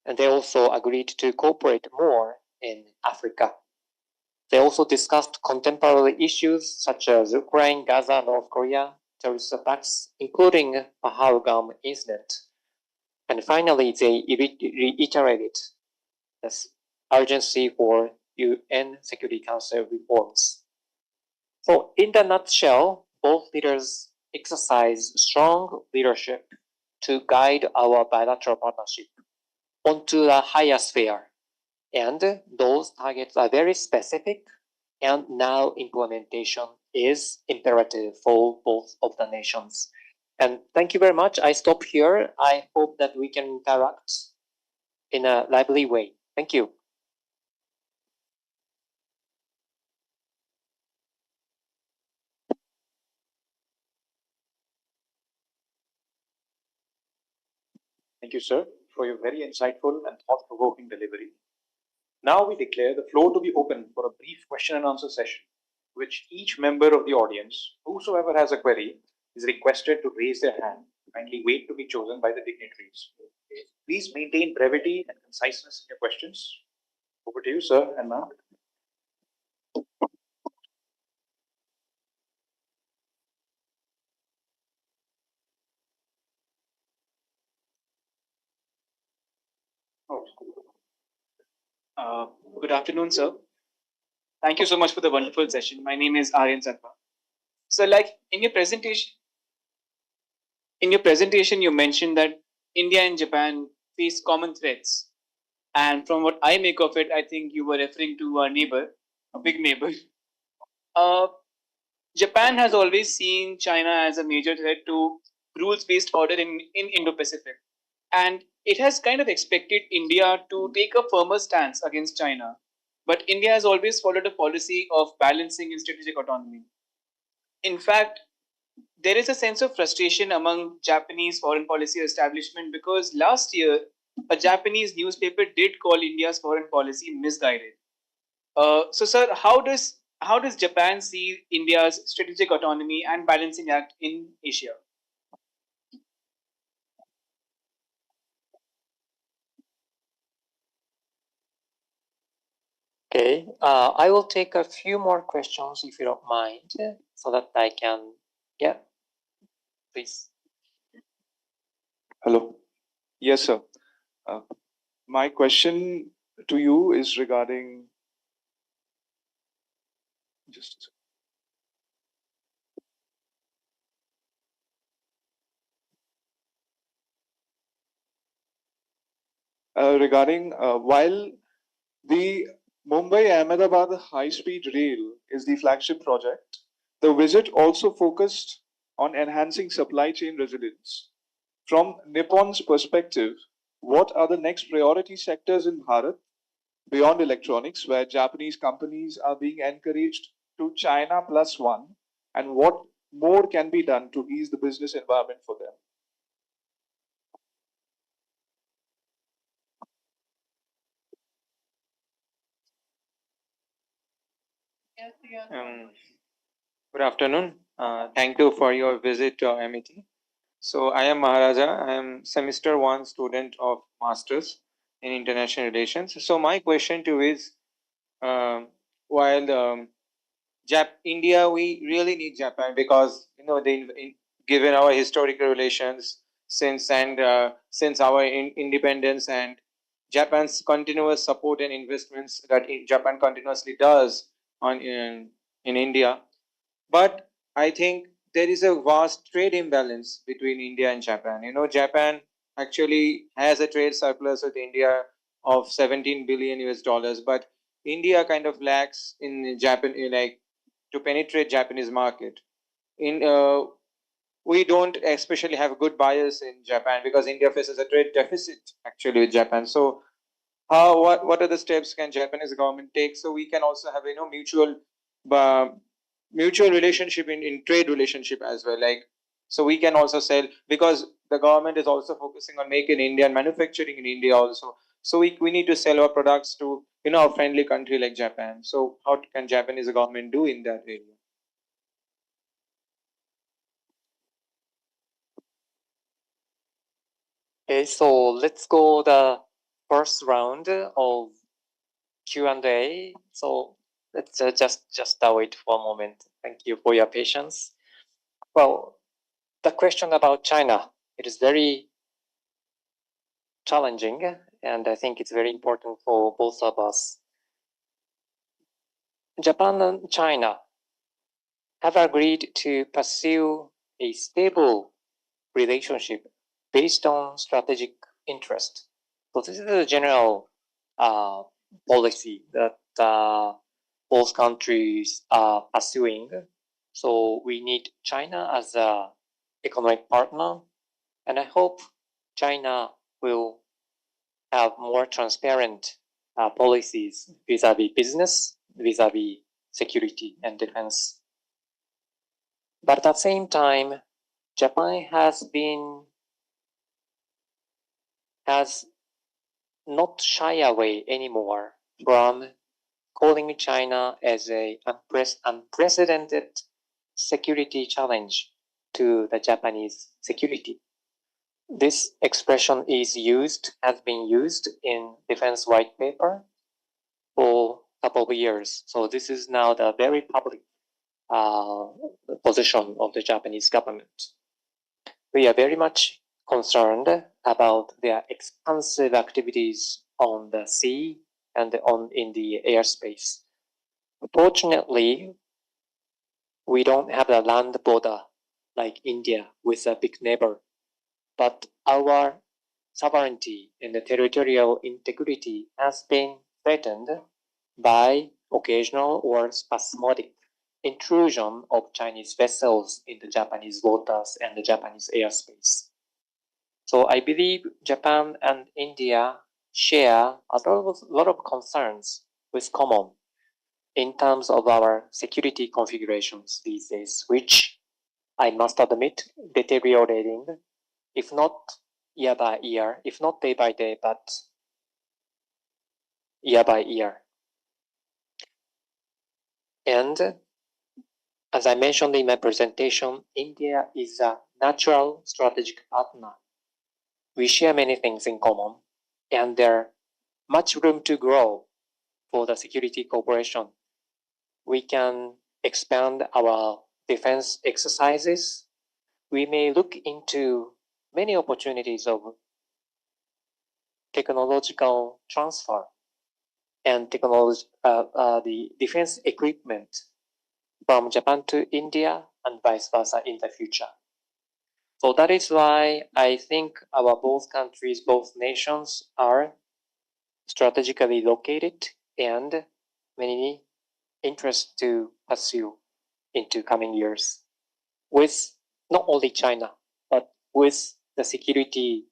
and they also agreed to cooperate more in Africa. They also discussed contemporary issues such as Ukraine, Gaza, North Korea, terrorist attacks, including Pahalgam incident. And finally, they reiterated the urgency for UN Security Council reforms. So, in the nutshell, both leaders exercise strong leadership to guide our bilateral partnership onto the higher sphere. And those targets are very specific, and now implementation is imperative for both of the nations. And thank you very much. I stop here. I hope that we can interact in a lively way. Thank you. Thank you, sir, for your very insightful and thought-provoking delivery. Now we declare the floor to be open for a brief question and answer session, which each member of the audience, whosoever has a query, is requested to raise their hand. Kindly wait to be chosen by the dignitaries. Please maintain brevity and conciseness in your questions. Over to you, sir and ma'am. Good afternoon, sir. Thank you so much for the wonderful session. My name is Aryan Satwa. So, like in your presentation, you mentioned that India and Japan face common threats. And from what I make of it, I think you were referring to our neighbor, a big neighbor. Uh, Japan has always seen China as a major threat to rules-based order in Indo-Pacific. And it has kind of expected India to take a firmer stance against China. But India has always followed a policy of balancing in strategic autonomy. In fact, there is a sense of frustration among Japanese foreign policy establishment because last year a Japanese newspaper did call India's foreign policy misguided. So, sir, how does Japan see India's strategic autonomy and balancing act in Asia? Okay, I will take a few more questions if you don't mind, so that I can, yeah, please. Hello. Yes, sir. My question to you is regarding just a second. Regarding while the Mumbai-Ahmedabad high-speed rail is the flagship project, the visit also focused on enhancing supply chain resilience. From Nippon's perspective, what are the next priority sectors in Bharat beyond electronics where Japanese companies are being encouraged to China plus one, and what more can be done to ease the business environment for them? Good afternoon. Thank you for your visit to our MET. So I am Maharaja. I am semester 1 student of Masters in International Relations. So my question to you is, while India, we really need Japan because given our historical relations since our independence and Japan's continuous support and investments that Japan continuously does in India. But I think there is a vast trade imbalance between India and Japan. Japan actually has a trade surplus with India of 17 billion US dollars, but India kind of lacks in Japan, like to penetrate Japanese market. We don't especially have good buyers in Japan because India faces a trade deficit actually with Japan. So what are the steps can Japanese government take so we can also have mutual relationship in trade relationship as well, like so we can also sell because the government is also focusing on making India and manufacturing in India also. So we need to sell our products to a friendly country like Japan. So how can Japanese government do in that area? Okay, so let's go the first round of Q&A. So let's just wait for a moment. Thank you for your patience. Well, the question about China, it is very challenging, and I think it's very important for both of us. Japan and China have agreed to pursue a stable relationship based on strategic interest. So this is a general policy that both countries are pursuing. So we need China as an economic partner, and I hope China will have more transparent policies vis-a-vis business, vis-a-vis security and defense. But at the same time, Japan has not shy away anymore from calling China as a unprecedented security challenge to the Japanese security. This expression has been used in defense white paper for a couple of years. So this is now the very public position of the Japanese government. We are very much concerned about their expansive activities on the sea and in the airspace. Fortunately, we don't have a land border like India with a big neighbor, but our sovereignty and the territorial integrity has been threatened by occasional or spasmodic intrusion of Chinese vessels in the Japanese waters and the Japanese airspace. So I believe Japan and India share a lot of concerns with common in terms of our security configurations these days, which I must admit deteriorating, if not year by year, if not day by day, but year by year. And as I mentioned in my presentation, India is a natural strategic partner. We share many things in common, and there's much room to grow for the security cooperation. We can expand our defense exercises. We may look into many opportunities of technological transfer and the defense equipment from Japan to India and vice versa in the future. So that is why I think our both countries, both nations are strategically located and many interests to pursue into coming years with not only China, but with the security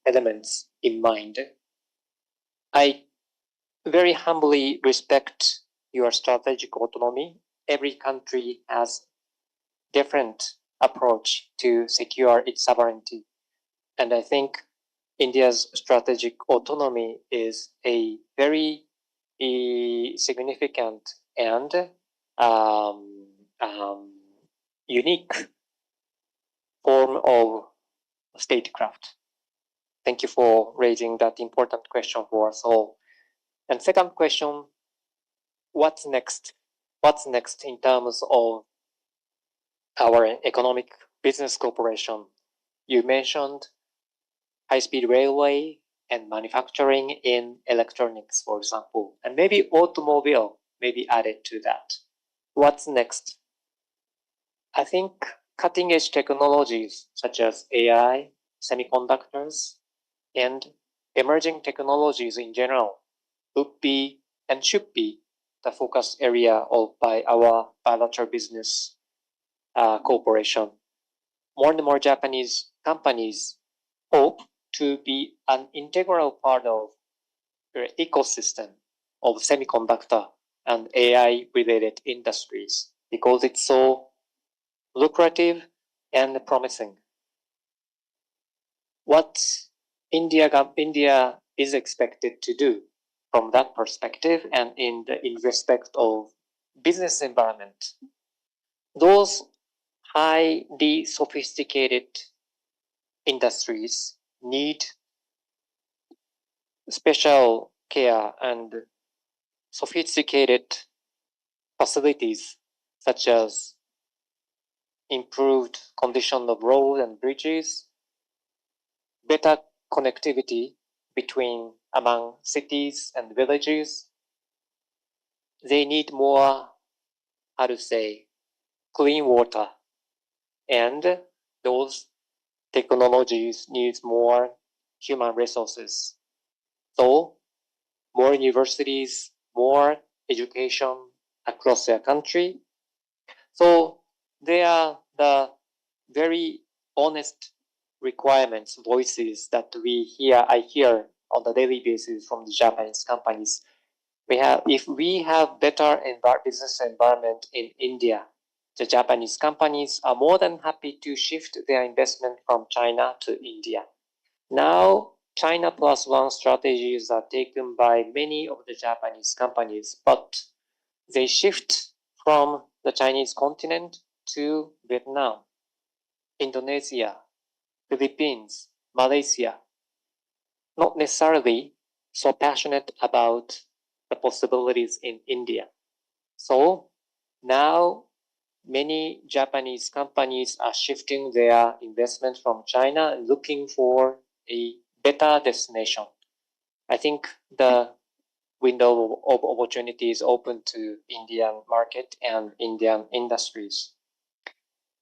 elements in mind. I very humbly respect your strategic autonomy. Every country has different approach to secure its sovereignty. And I think India's strategic autonomy is a very significant and unique form of statecraft. Thank you for raising that important question for us all. And second question, what's next? What's next in terms of our economic business cooperation? You mentioned high-speed railway and manufacturing in electronics, for example, and maybe automobile may be added to that. What's next? I think cutting-edge technologies such as AI, semiconductors, and emerging technologies in general would be and should be the focus area by our bilateral business cooperation. More and more Japanese companies hope to be an integral part of the ecosystem of semiconductor and AI related industries because it's so lucrative and promising. What India is expected to do from that perspective and in respect of business environment, those highly sophisticated industries need special care and sophisticated facilities such as improved condition of roads and bridges, better connectivity between among cities and villages. They need more, how to say, clean water, and those technologies needs more human resources. So more universities, more education across their country. So they are the very honest requirements, voices that I hear on the daily basis from the Japanese companies. If we have better business environment in India, the Japanese companies are more than happy to shift their investment from China to India. Now, China plus one strategies are taken by many of the Japanese companies, but they shift from the Chinese continent to Vietnam, Indonesia, Philippines, Malaysia, not necessarily so passionate about the possibilities in India. So now many Japanese companies are shifting their investment from China, looking for a better destination. I think the window of opportunity is open to Indian market and Indian industries.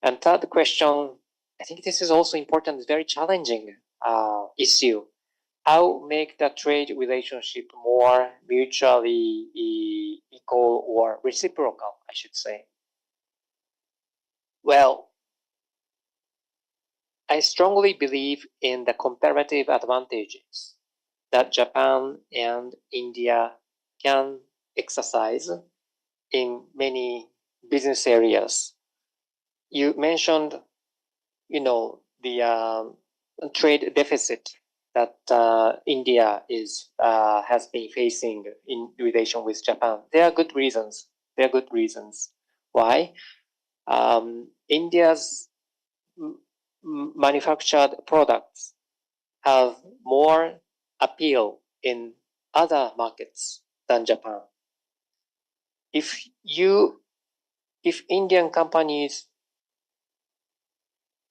And third question, I think this is also important, very challenging issue. How make the trade relationship more mutually equal or reciprocal, I should say. Well, I strongly believe in the comparative advantages that Japan and India can exercise in many business areas. You mentioned, the trade deficit that India has been facing in relation with Japan. There are good reasons. Why? India's manufactured products have more appeal in other markets than Japan. If Indian companies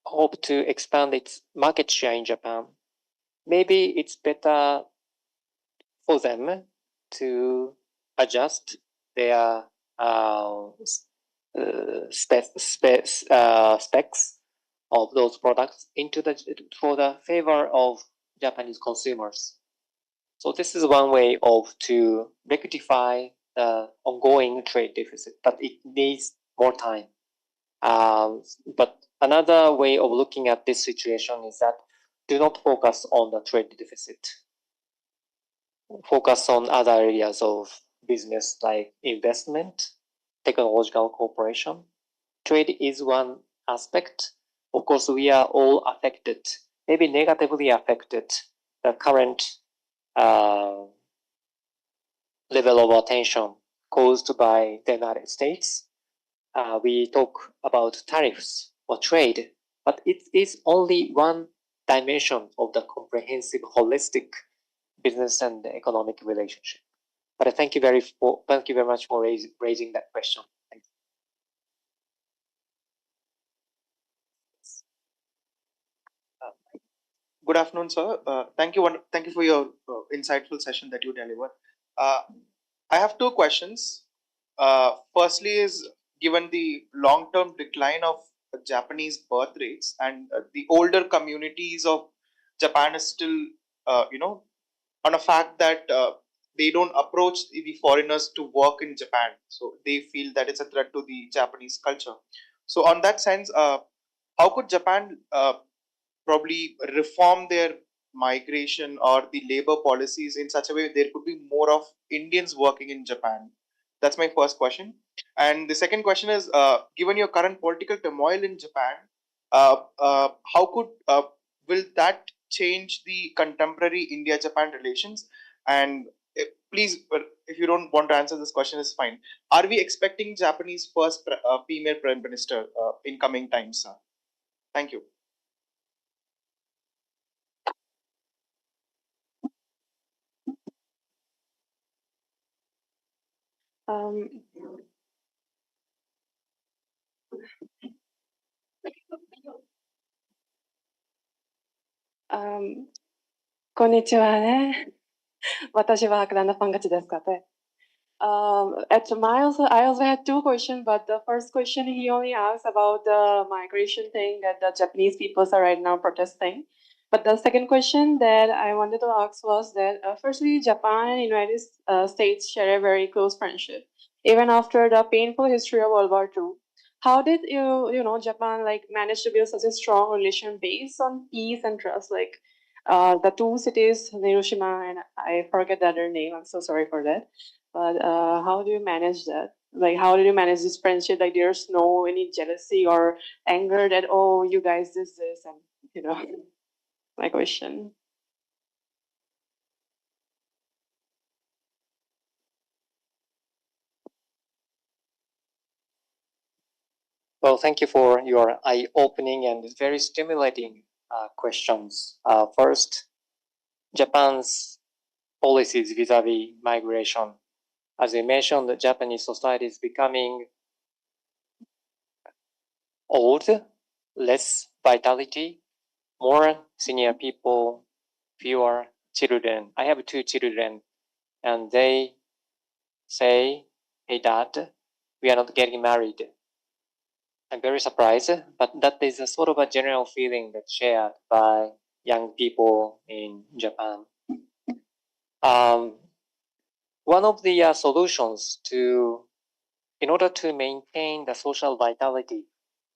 hope to expand its market share in Japan, maybe it's better for them to adjust their specs of those products for the favor of Japanese consumers. So this is one way to rectify the ongoing trade deficit, but it needs more time. But another way of looking at this situation is that do not focus on the trade deficit. Focus on other areas of business like investment, technological cooperation. Trade is one aspect. Of course, we are all affected, maybe negatively affected, the current level of attention caused by the United States. We talk about tariffs or trade, but it is only one dimension of the comprehensive, holistic business and economic relationship. But thank you very much for raising that question. Thank you. Good afternoon, sir. Thank you for your insightful session that you delivered. I have two questions. Firstly, is given the long-term decline of Japanese birth rates and the older communities of Japan is still, on a fact that they don't approach the foreigners to work in Japan, so they feel that it's a threat to the Japanese culture. So, on that sense, how could Japan probably reform their migration or the labor policies in such a way there could be more of Indians working in Japan? That's my first question. And the second question is, given your current political turmoil in Japan, how could will that change the contemporary India-Japan relations? And please, if you don't want to answer this question, is fine. Are we expecting Japanese first female prime minister in coming times, sir? Thank you. こんにちはね。私は博覧のファンガチですかね。I also had two questions, but the first question he only asked about the migration thing that the Japanese peoples are right now protesting. But the second question that I wanted to ask was that firstly, Japan and United States share a very close friendship, even after the painful history of World War II. How did Japan like manage to build such a strong relation based on peace and trust? Like the two cities, Hiroshima and I forget the other name. I'm so sorry for that. But how do you manage that? Like, how did you manage this friendship? Like, there's no any jealousy or anger that oh, you guys this, and my question. Well, thank you for your eye-opening and very stimulating questions. First, Japan's policies vis-a-vis migration. As you mentioned, the Japanese society is becoming old, less vitality, more senior people, fewer children. I have two children, and they say, "Hey, Dad, we are not getting married." I'm very surprised, but that is a sort of a general feeling that's shared by young people in Japan. One of the solutions in order to maintain the social vitality,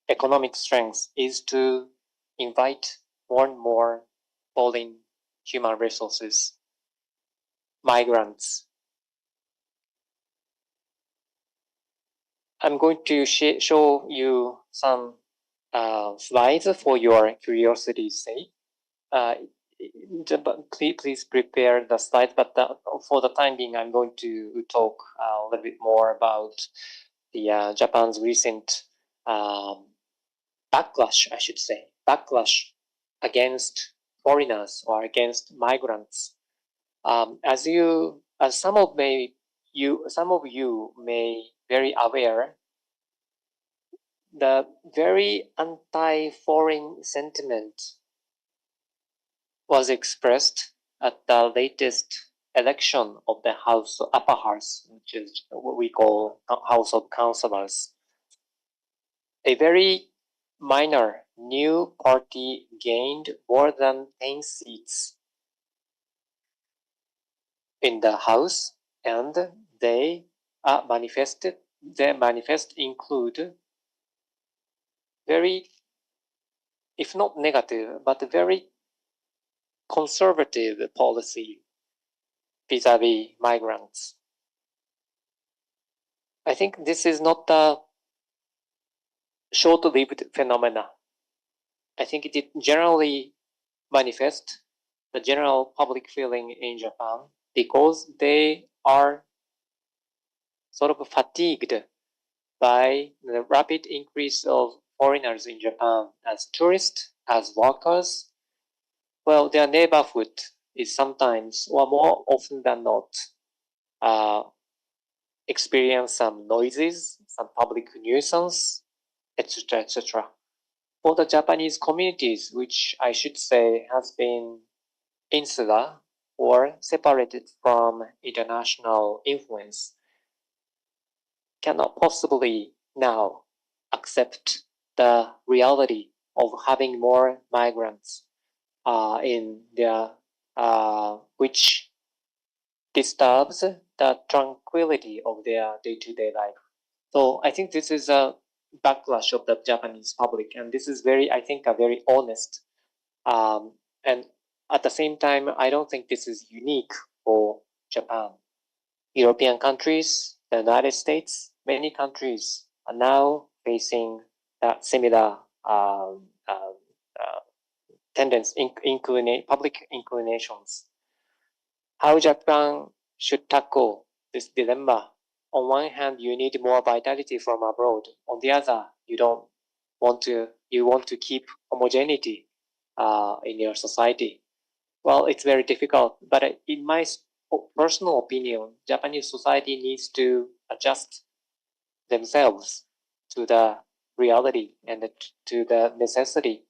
economic strength, is to invite more and more foreign human resources, migrants. I'm going to show you some slides for your curiosity's sake. Please prepare the slides, but for the time being, I'm going to talk a little bit more about the Japan's recent backlash, I should say, backlash against foreigners or against migrants. As some of you may very aware, the very anti-foreign sentiment was expressed at the latest election of the upper house, which is what we call House of Councillors. A very minor new party gained more than 10 seats in the house, and their manifest include very, if not negative, but very conservative policy vis-a-vis migrants. I think this is not a short-lived phenomena. I think it generally manifests the general public feeling in Japan because they are sort of fatigued by the rapid increase of foreigners in Japan as tourists, as workers. Well, their neighborhood is sometimes, or more often than not, experience some noises, some public nuisance, etc., etc. For the Japanese communities, which I should say has been insular or separated from international influence, cannot possibly now accept the reality of having more migrants in their which disturbs the tranquility of their day-to-day life. So I think this is a backlash of the Japanese public, and this is I think, a very honest. And at the same time, I don't think this is unique for Japan. European countries, the United States, many countries are now facing that similar tendency, public inclinations. How Japan should tackle this dilemma? On one hand, you need more vitality from abroad. On the other, you want to keep homogeneity in your society. Well, it's very difficult, but in my personal opinion, Japanese society needs to adjust themselves to the reality and to the necessity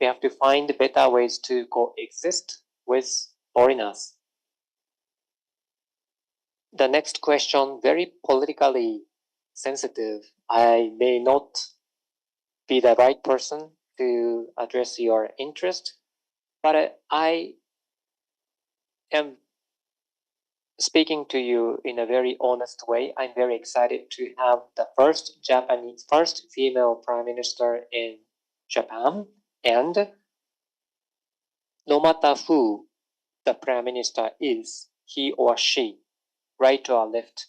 We have to find better ways to coexist with foreigners. The next question, very politically sensitive. I may not be the right person to address your interest, but I am speaking to you in a very honest way. I'm very excited to have the first female prime minister in Japan, and no matter who the prime minister is, he or she, right or left,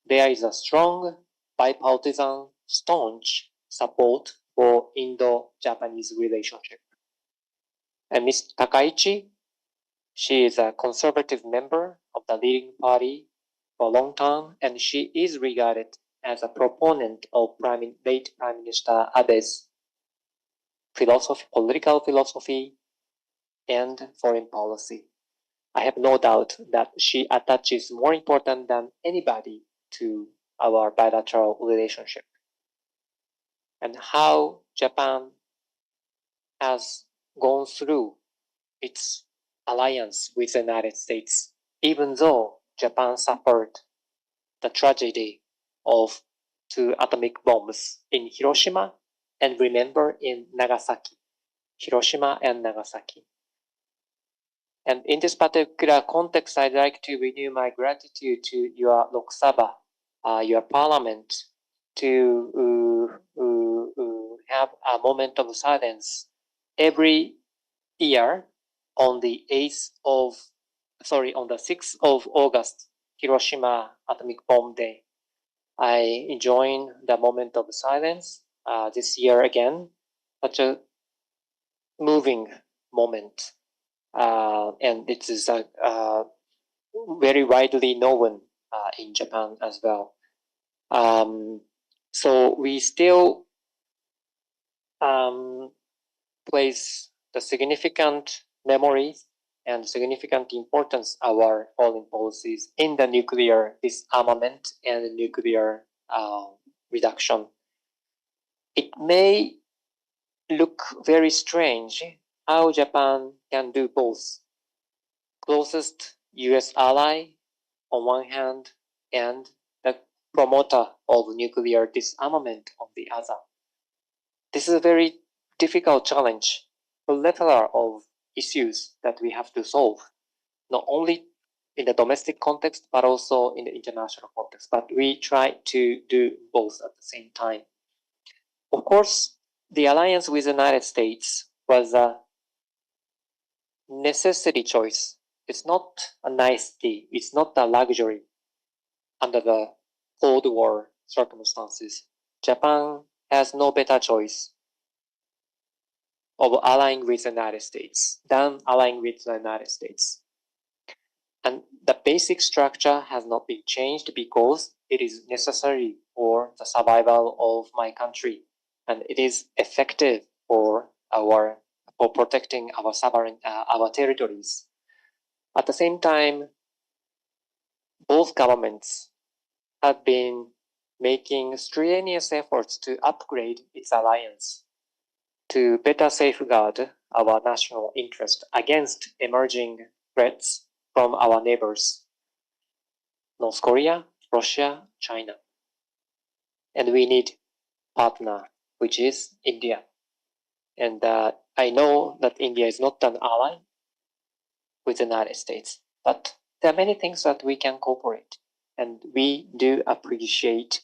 there is a strong bipartisan, staunch support for Indo-Japanese relationship. And Ms. Takaichi, she is a conservative member of the leading party for a long time, and she is regarded as a proponent of late Prime Minister Abe's political philosophy, and foreign policy. I have no doubt that she attaches more importance than anybody to our bilateral relationship. And how Japan has gone through its alliance with the United States, even though Japan suffered the tragedy of 2 atomic bombs in Hiroshima and remember in Nagasaki. Hiroshima and Nagasaki. And in this particular context, I'd like to renew my gratitude to your Lok Sabha, your parliament, to have a moment of silence every year on the 6th of August, Hiroshima Atomic Bomb Day. I join the moment of silence this year again, such a moving moment. And it is very widely known in Japan as well. So we still place the significant memories and significant importance of our foreign policies in the nuclear disarmament and nuclear reduction. It may look very strange how Japan can do both. Closest US ally on one hand and the promoter of nuclear disarmament on the other. This is a very difficult challenge, a plethora of issues that we have to solve, not only in the domestic context, but also in the international context. But we try to do both at the same time. Of course, the alliance with the United States was a necessity choice. It's not a nicety. It's not a luxury under the Cold War circumstances. Japan has no better choice of allying with the United States than allying with the United States. And the basic structure has not been changed because it is necessary for the survival of my country, and it is effective for protecting our sovereign, our territories. At the same time, both governments have been making strenuous efforts to upgrade its alliance to better safeguard our national interest against emerging threats from our neighbors, North Korea, Russia, China. And we need partner, which is India. And I know that India is not an ally with the United States, but there are many things that we can cooperate. And we do appreciate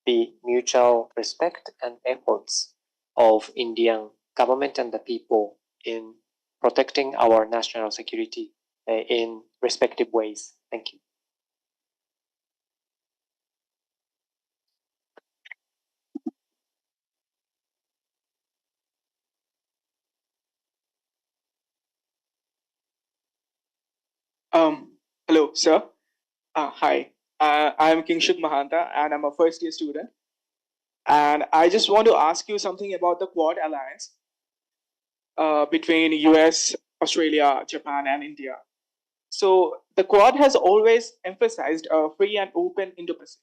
the mutual respect and efforts of Indian government and the people in protecting our national security in respective ways. Thank you. Hello, sir. Hi. I'm Kingshuk Mahanta, and I'm a first year student. And I just want to ask you something about the Quad Alliance between US, Australia, Japan, and India. So the Quad has always emphasized a free and open Indo-Pacific.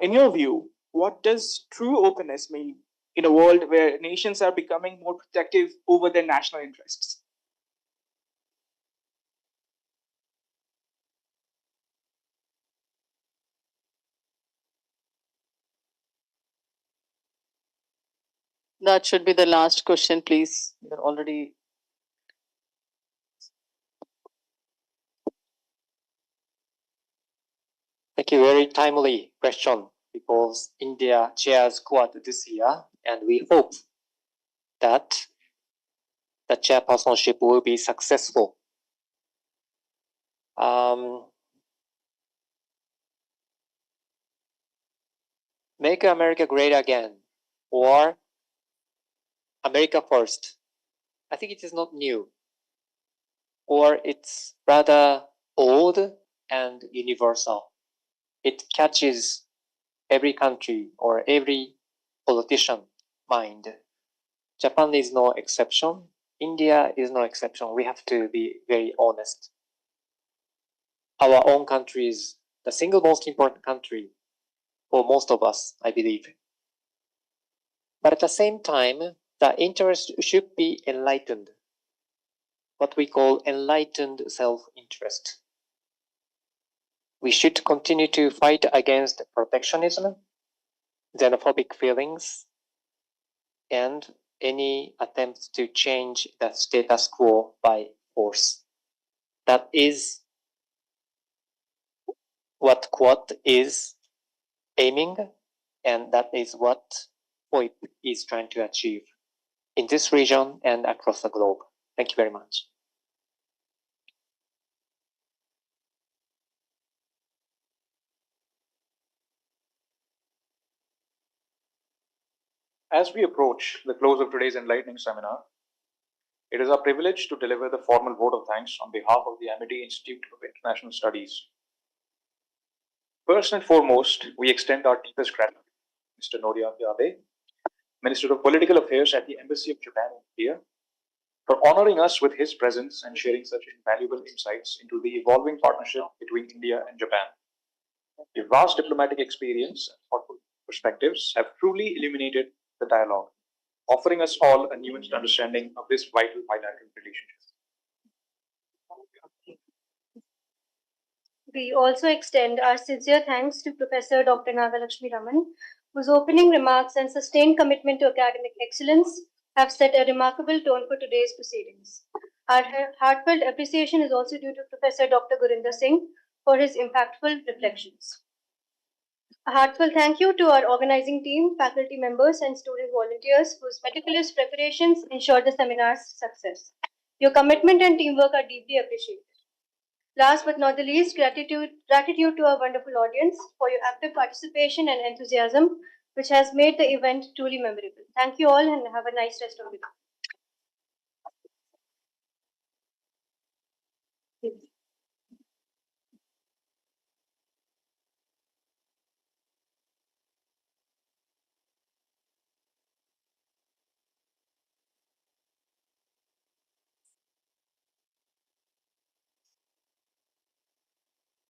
In your view, what does true openness mean in a world where nations are becoming more protective over their national interests? That should be the last question, please. You're already. Thank you. Very timely question because India chairs Quad this year, and we hope that the chairpersonship will be successful. Make America great again, or America first. I think it is not new, or it's rather old and universal. It catches every country or every politician mind. Japan is no exception. India is no exception. We have to be very honest. Our own country is the single most important country for most of us, I believe. But at the same time, the interest should be enlightened, what we call enlightened self-interest. We should continue to fight against protectionism, xenophobic feelings, and any attempts to change the status quo by force. That is what Quad is aiming, and that is what FOIP is trying to achieve in this region and across the globe. Thank you very much. As we approach the close of today's enlightening seminar, it is our privilege to deliver the formal vote of thanks on behalf of the Amity Institute of International Studies. First and foremost, we extend our deepest gratitude to Mr. Noriaki, Minister of Political Affairs at the Embassy of Japan in India, for honoring us with his presence and sharing such invaluable insights into the evolving partnership between India and Japan. Your vast diplomatic experience and thoughtful perspectives have truly illuminated the dialogue, offering us all a nuanced understanding of this vital bilateral relationship. We also extend our sincere thanks to Professor Dr. Nagalakshmi Raman, whose opening remarks and sustained commitment to academic excellence have set a remarkable tone for today's proceedings. Our heartfelt appreciation is also due to Professor Dr. Gurinder Singh for his impactful reflections. A heartfelt thank you to our organizing team, faculty members, and student volunteers whose meticulous preparations ensured the seminar's success. Your commitment and teamwork are deeply appreciated. Last but not the least, gratitude to our wonderful audience for your active participation and enthusiasm, which has made the event truly memorable. Thank you all and have a nice rest of the day.